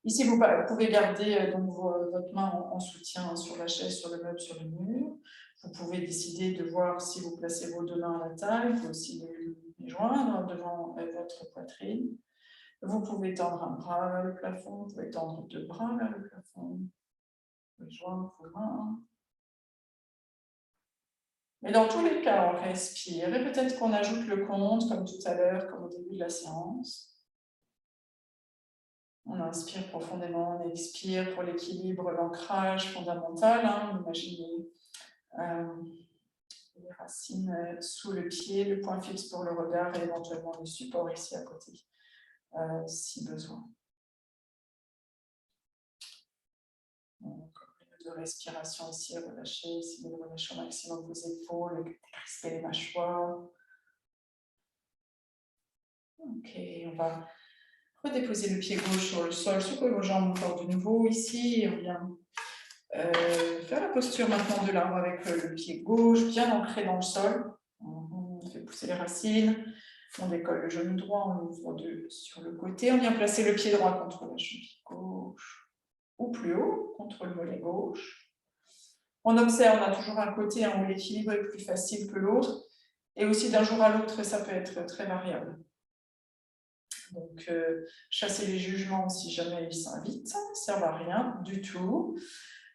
Ici, vous pouvez garder donc, votre main en soutien sur la chaise, sur le meuble, sur le mur. Vous pouvez décider de voir si vous placez vos 2 mains à la taille, vous pouvez aussi les joindre devant votre poitrine. Vous pouvez tendre un bras vers le plafond, vous pouvez tendre 2 bras vers le plafond. Vous pouvez joindre vos mains. Mais dans tous les cas, on respire et peut-être qu'on ajoute le compte, comme tout à l'heure, comme au début de la séance. On inspire profondément, on expire pour l'équilibre, l'ancrage fondamental. Hein. Imaginez les racines sous le pied, le point fixe pour le regard et éventuellement le support ici à côté, si besoin. Donc, de respiration ici, relâchez, essayez de relâcher au maximum vos épaules, crisper les mâchoires. Ok, on va redéposer le pied gauche sur le sol, secouer vos jambes encore de nouveau ici, et on vient faire la posture maintenant de l'arbre avec le pied gauche bien ancré dans le sol. On fait pousser les racines, on décolle le genou droit, on ouvre sur le côté, on vient placer le pied droit contre la cheville gauche ou plus haut, contre le mollet gauche. On observe, on a toujours un côté où l'équilibre est plus facile que l'autre, et aussi d'un jour à l'autre, ça peut être très variable. Donc, chasser les jugements si jamais ils s'invitent, ça ne sert à rien du tout.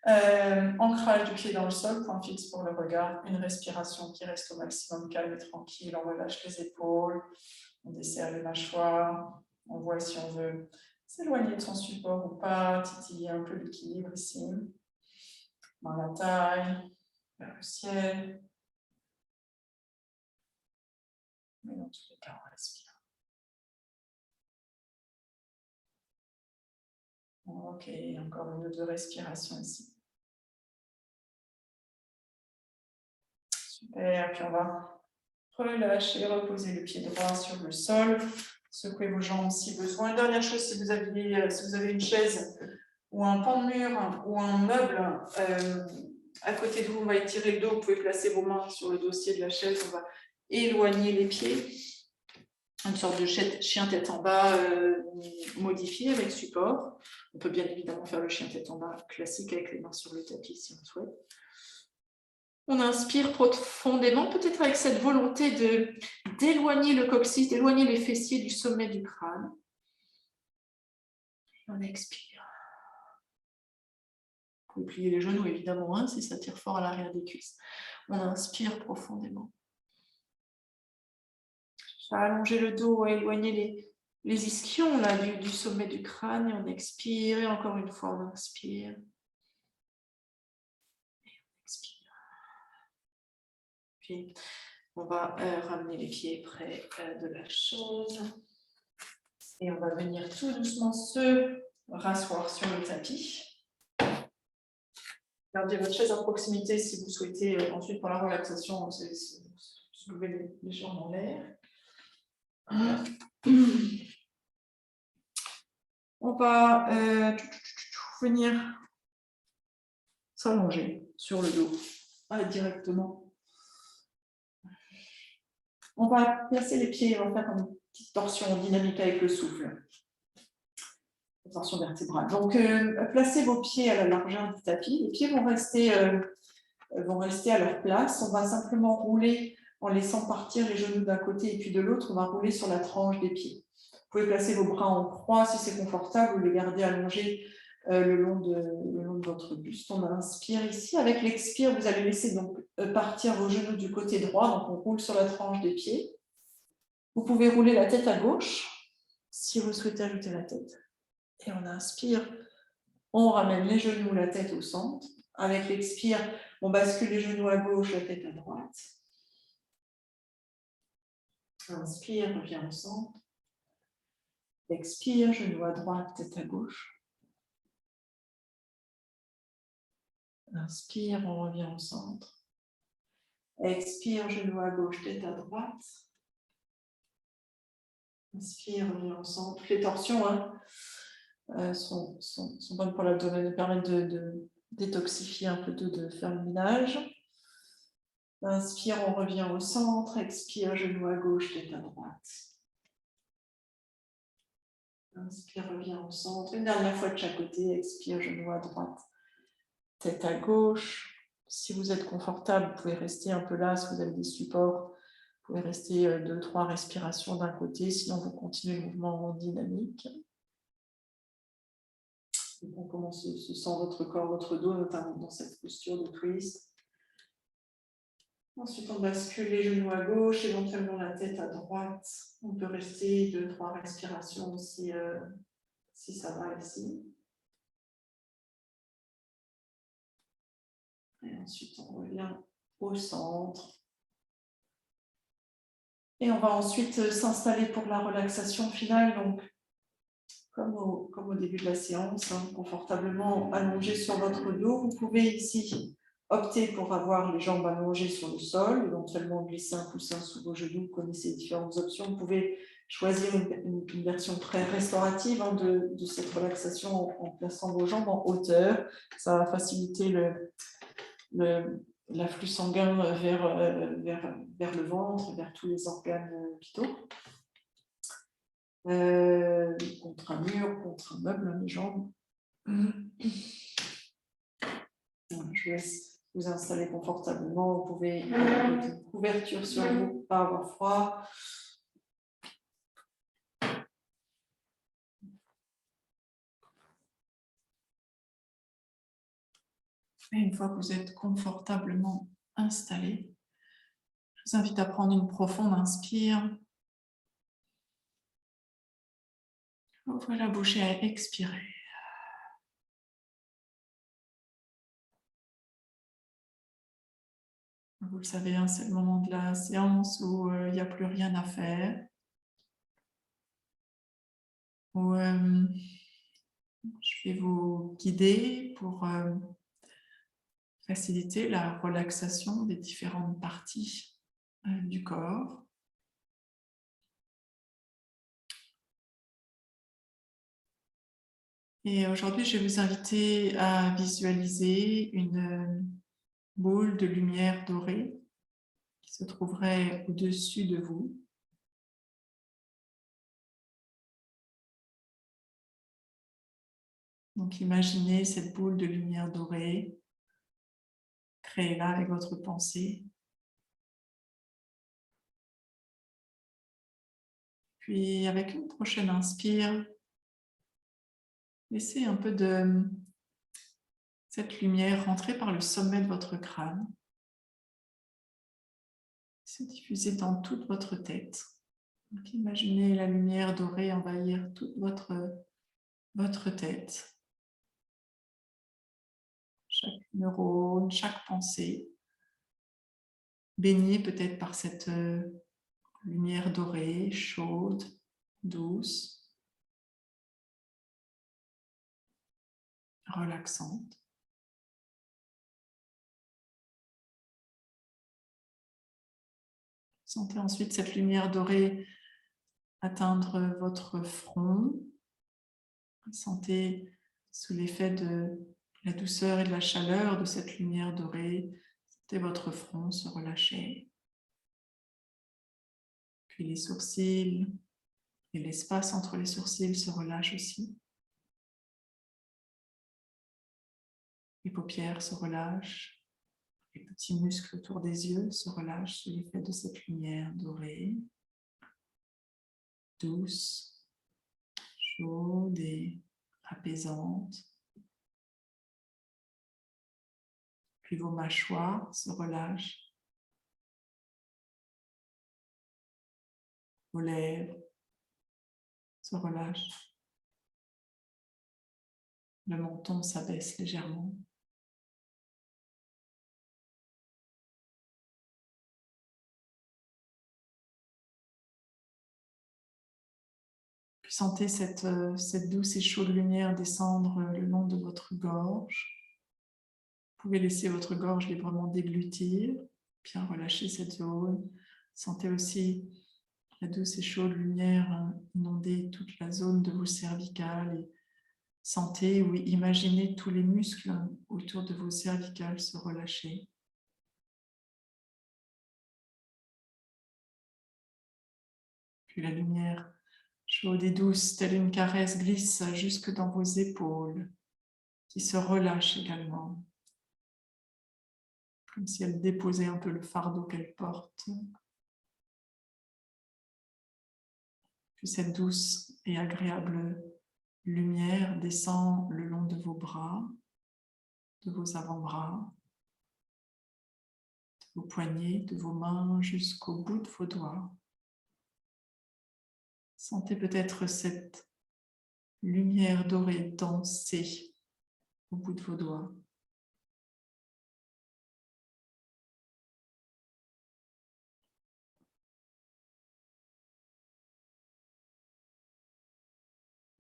Ancrage du pied dans le sol, point fixe pour le regard, une respiration qui reste au maximum calme et tranquille. On relâche les épaules, on desserre les mâchoires, on voit si on veut s'éloigner de son support ou pas, titiller un peu l'équilibre ici. Dans la taille, vers le ciel. Mais dans tous les cas, on respire. Ok, encore une ou 2 respirations ici. Super, puis on va relâcher, reposer le pied droit sur le sol, secouer vos jambes si besoin. Dernière chose, si vous avez une chaise ou un pan de mur ou un meuble à côté de vous, on va étirer le dos, vous pouvez placer vos mains sur le dossier de la chaise, on va éloigner les pieds. Une sorte de chien tête en bas modifié avec support. On peut bien évidemment faire le chien tête en bas classique avec les mains sur le tapis si on souhaite. On inspire profondément, peut-être avec cette volonté d'éloigner le coccyx, d'éloigner les fessiers du sommet du crâne. Et on expire. Vous pouvez plier les genoux évidemment, hein, si ça tire fort à l'arrière des cuisses. On inspire profondément. Allonger le dos, éloigner les ischions là, du sommet du crâne et on expire. Et encore une fois, on inspire. Et on expire. Puis, on va ramener les pieds près de la chaise. Et on va venir tout doucement se rasseoir sur le tapis. Gardez votre chaise à proximité si vous souhaitez. Ensuite, pour la relaxation, soulevez les jambes en l'air. On va venir s'allonger sur le dos directement. On va placer les pieds, on va faire une petite torsion dynamique avec le souffle. Torsion vertébrale. Donc, placez vos pieds à la largeur du tapis. Les pieds vont rester à leur place. On va simplement rouler en laissant partir les genoux d'un côté et puis de l'autre. On va rouler sur la tranche des pieds. Vous pouvez placer vos bras en croix si c'est confortable ou les garder allongés le long de votre buste. On inspire ici. Avec l'expire, vous allez laisser donc partir vos genoux du côté droit. Donc, on roule sur la tranche des pieds. Vous pouvez rouler la tête à gauche si vous souhaitez ajouter la tête. Et on inspire, on ramène les genoux, la tête au centre. Avec l'expire, on bascule les genoux à gauche, la tête à droite. Inspire, revient au centre. Expire, genoux à droite, tête à gauche. Inspire, on revient au centre. Expire, genoux à gauche, tête à droite. Inspire, revient au centre. Les torsions sont bonnes pour l'abdomen, elles permettent de détoxifier un peu de faire le ménage. Inspire, on revient au centre. Expire, genou à gauche, tête à droite. Inspire, revient au centre. Une dernière fois de chaque côté. Expire, genou à droite, tête à gauche. Si vous êtes confortable, vous pouvez rester un peu là. Si vous avez des supports, vous pouvez rester 2-3 respirations d'un côté. Sinon, vous continuez le mouvement en dynamique. Donc, comment se sent votre corps, votre dos, notamment dans cette posture de twist. Ensuite, on bascule les genoux à gauche, éventuellement la tête à droite. On peut rester 2-3 respirations si ça va ici. Et ensuite, on revient au centre. Et on va ensuite s'installer pour la relaxation finale. Donc, comme au début de la séance, confortablement allongé sur votre dos. Vous pouvez ici opter pour avoir les jambes allongées sur le sol, éventuellement glisser un coussin sous vos genoux. Vous connaissez différentes options. Vous pouvez choisir une version très restaurative de cette relaxation en plaçant vos jambes en hauteur. Ça va faciliter l'afflux sanguin vers le ventre, vers tous les organes vitaux. Contre un mur, contre un meuble, les jambes. Je vous laisse vous installer confortablement. Vous pouvez mettre une couverture sur vous pour ne pas avoir froid. Et une fois que vous êtes confortablement installé, je vous invite à prendre une profonde inspire. Ouvrez la bouche et à expirer. Vous le savez, c'est le moment de la séance où il n'y a plus rien à faire. Où je vais vous guider pour faciliter la relaxation des différentes parties du corps. Et aujourd'hui, je vais vous inviter à visualiser une boule de lumière dorée qui se trouverait au-dessus de vous. Donc, imaginez cette boule de lumière dorée, créée-la avec votre pensée. Puis, avec une prochaine inspire, laissez un peu de cette lumière rentrer par le sommet de votre crâne, se diffuser dans toute votre tête. Donc, imaginez la lumière dorée envahir toute votre tête. Chaque neurone, chaque pensée, baignée peut-être par cette lumière dorée, chaude, douce, relaxante. Sentez ensuite cette lumière dorée atteindre votre front. Sentez sous l'effet de la douceur et de la chaleur de cette lumière dorée, sentez votre front se relâcher. Puis les sourcils et l'espace entre les sourcils se relâchent aussi. Les paupières se relâchent. Les petits muscles autour des yeux se relâchent sous l'effet de cette lumière dorée, douce, chaude et apaisante. Puis vos mâchoires se relâchent, vos lèvres se relâchent, le menton s'abaisse légèrement. Puis sentez cette douce et chaude lumière descendre le long de votre gorge. Vous pouvez laisser votre gorge librement déglutir, bien relâcher cette zone. Sentez aussi la douce et chaude lumière inonder toute la zone de vos cervicales et sentez ou imaginez tous les muscles autour de vos cervicales se relâcher. Puis la lumière chaude et douce, telle une caresse, glisse jusque dans vos épaules, qui se relâchent également, comme si elle déposait un peu le fardeau qu'elle porte. Puis cette douce et agréable lumière descend le long de vos bras, de vos avant-bras, de vos poignets, de vos mains jusqu'au bout de vos doigts. Sentez peut-être cette lumière dorée danser au bout de vos doigts.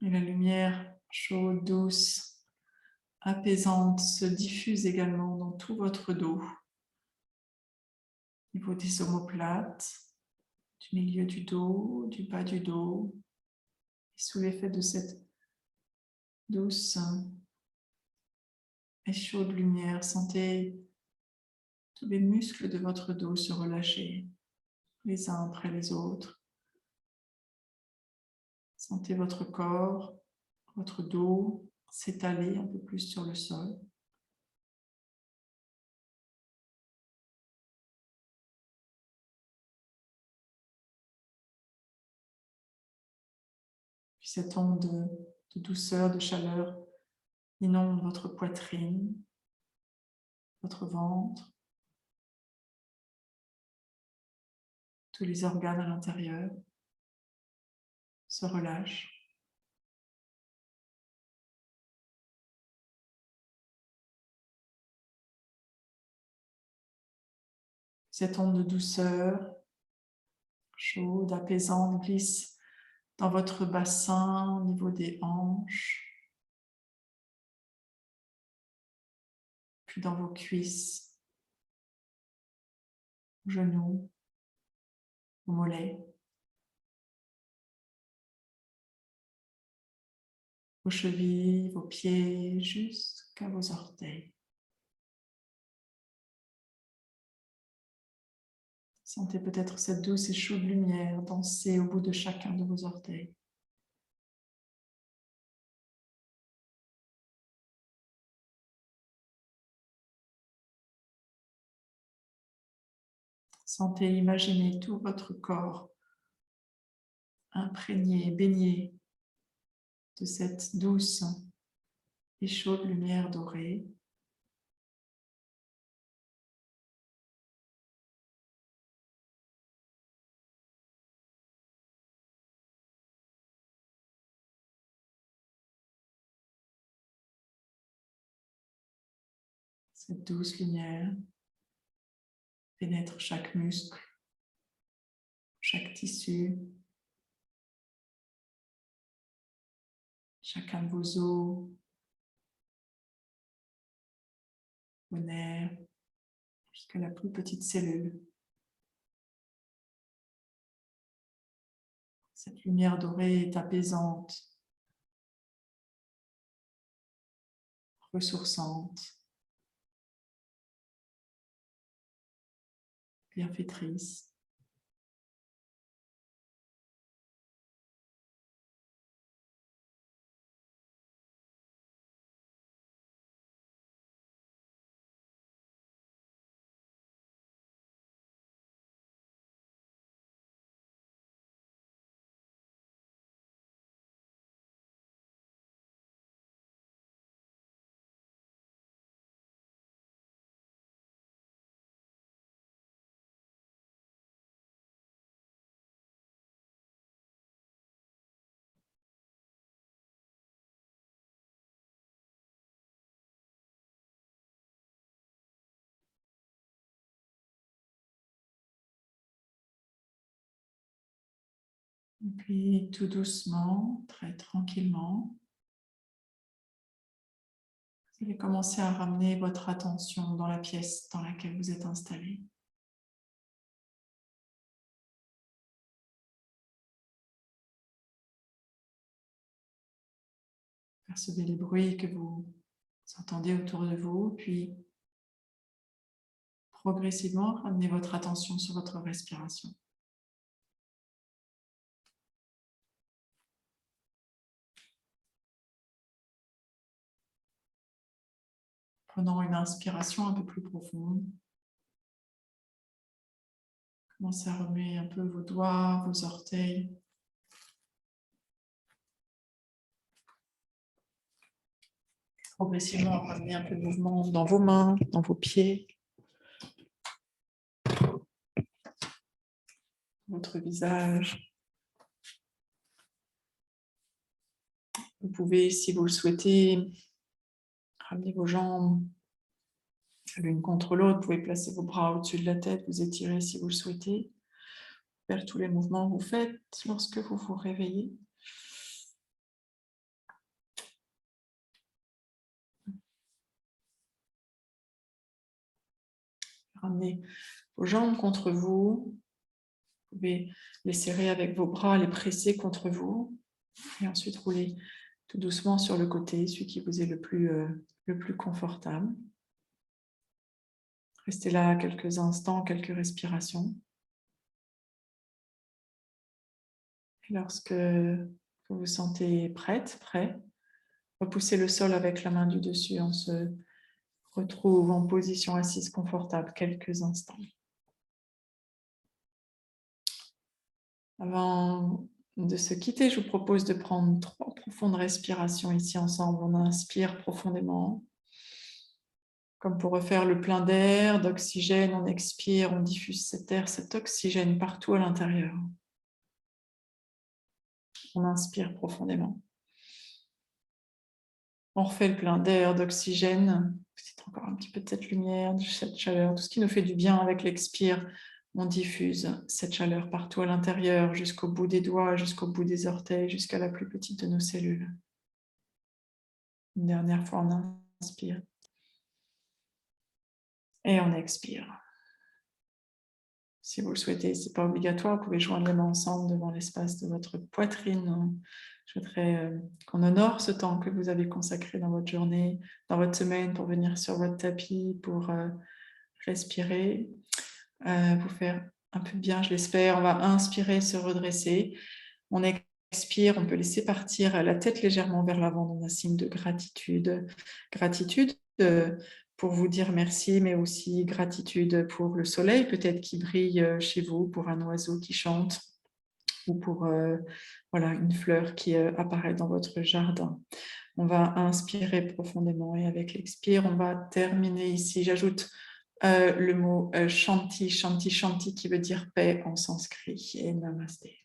Et la lumière chaude, douce, apaisante se diffuse également dans tout votre dos, au niveau des omoplates, du milieu du dos, du bas du dos. Et sous l'effet de cette douce et chaude lumière, sentez tous les muscles de votre dos se relâcher, les uns après les autres. Sentez votre corps, votre dos s'étaler un peu plus sur le sol. Puis cette onde de douceur, de chaleur inonde votre poitrine, votre ventre, tous les organes à l'intérieur se relâchent. Cette onde de douceur, chaude, apaisante, glisse dans votre bassin, au niveau des hanches, puis dans vos cuisses, vos genoux, vos mollets, vos chevilles, vos pieds, jusqu'à vos orteils. Sentez peut-être cette douce et chaude lumière danser au bout de chacun de vos orteils. Sentez, imaginez tout votre corps imprégné, baigné de cette douce et chaude lumière dorée. Cette douce lumière pénètre chaque muscle, chaque tissu, chacun de vos os, vos nerfs, jusqu'à la plus petite cellule. Cette lumière dorée est apaisante, ressourçante, bienfaitrice. Et puis tout doucement, très tranquillement, vous allez commencer à ramener votre attention dans la pièce dans laquelle vous êtes installé. Percevez les bruits que vous entendez autour de vous, puis progressivement, ramenez votre attention sur votre respiration. Prenons une inspiration un peu plus profonde. Commencez à remuer un peu vos doigts, vos orteils. Progressivement, ramenez un peu de mouvement dans vos mains, dans vos pieds. Votre visage. Vous pouvez, si vous le souhaitez, ramener vos jambes l'une contre l'autre. Vous pouvez placer vos bras au-dessus de la tête, vous étirer si vous le souhaitez. Faire tous les mouvements que vous faites lorsque vous vous réveillez. Ramenez vos jambes contre vous. Vous pouvez les serrer avec vos bras, les presser contre vous. Et ensuite, rouler tout doucement sur le côté, celui qui vous est le plus confortable. Restez là quelques instants, quelques respirations. Et lorsque vous vous sentez prête, prêt, repoussez le sol avec la main du dessus. On se retrouve en position assise confortable quelques instants. Avant de se quitter, je vous propose de prendre 3 profondes respirations ici ensemble. On inspire profondément, comme pour refaire le plein d'air, d'oxygène. On expire, on diffuse cet air, cet oxygène partout à l'intérieur. On inspire profondément. On refait le plein d'air, d'oxygène. C'est encore un petit peu de cette lumière, de cette chaleur, tout ce qui nous fait du bien avec l'expire. On diffuse cette chaleur partout à l'intérieur, jusqu'au bout des doigts, jusqu'au bout des orteils, jusqu'à la plus petite de nos cellules. Une dernière fois, on inspire. Et on expire. Si vous le souhaitez, ce n'est pas obligatoire, vous pouvez joindre les mains ensemble devant l'espace de votre poitrine. Je voudrais qu'on honore ce temps que vous avez consacré dans votre journée, dans votre semaine, pour venir sur votre tapis, pour respirer, vous faire un peu de bien, je l'espère. On va inspirer, se redresser. On expire, on peut laisser partir la tête légèrement vers l'avant dans un signe de gratitude. Gratitude pour vous dire merci, mais aussi gratitude pour le soleil peut-être qui brille chez vous, pour un oiseau qui chante ou pour une fleur qui apparaît dans votre jardin. On va inspirer profondément et avec l'expire, on va terminer ici. J'ajoute le mot shanti, shanti, shanti qui veut dire paix en sanskrit et namasté.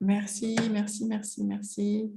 Merci, merci, merci, merci.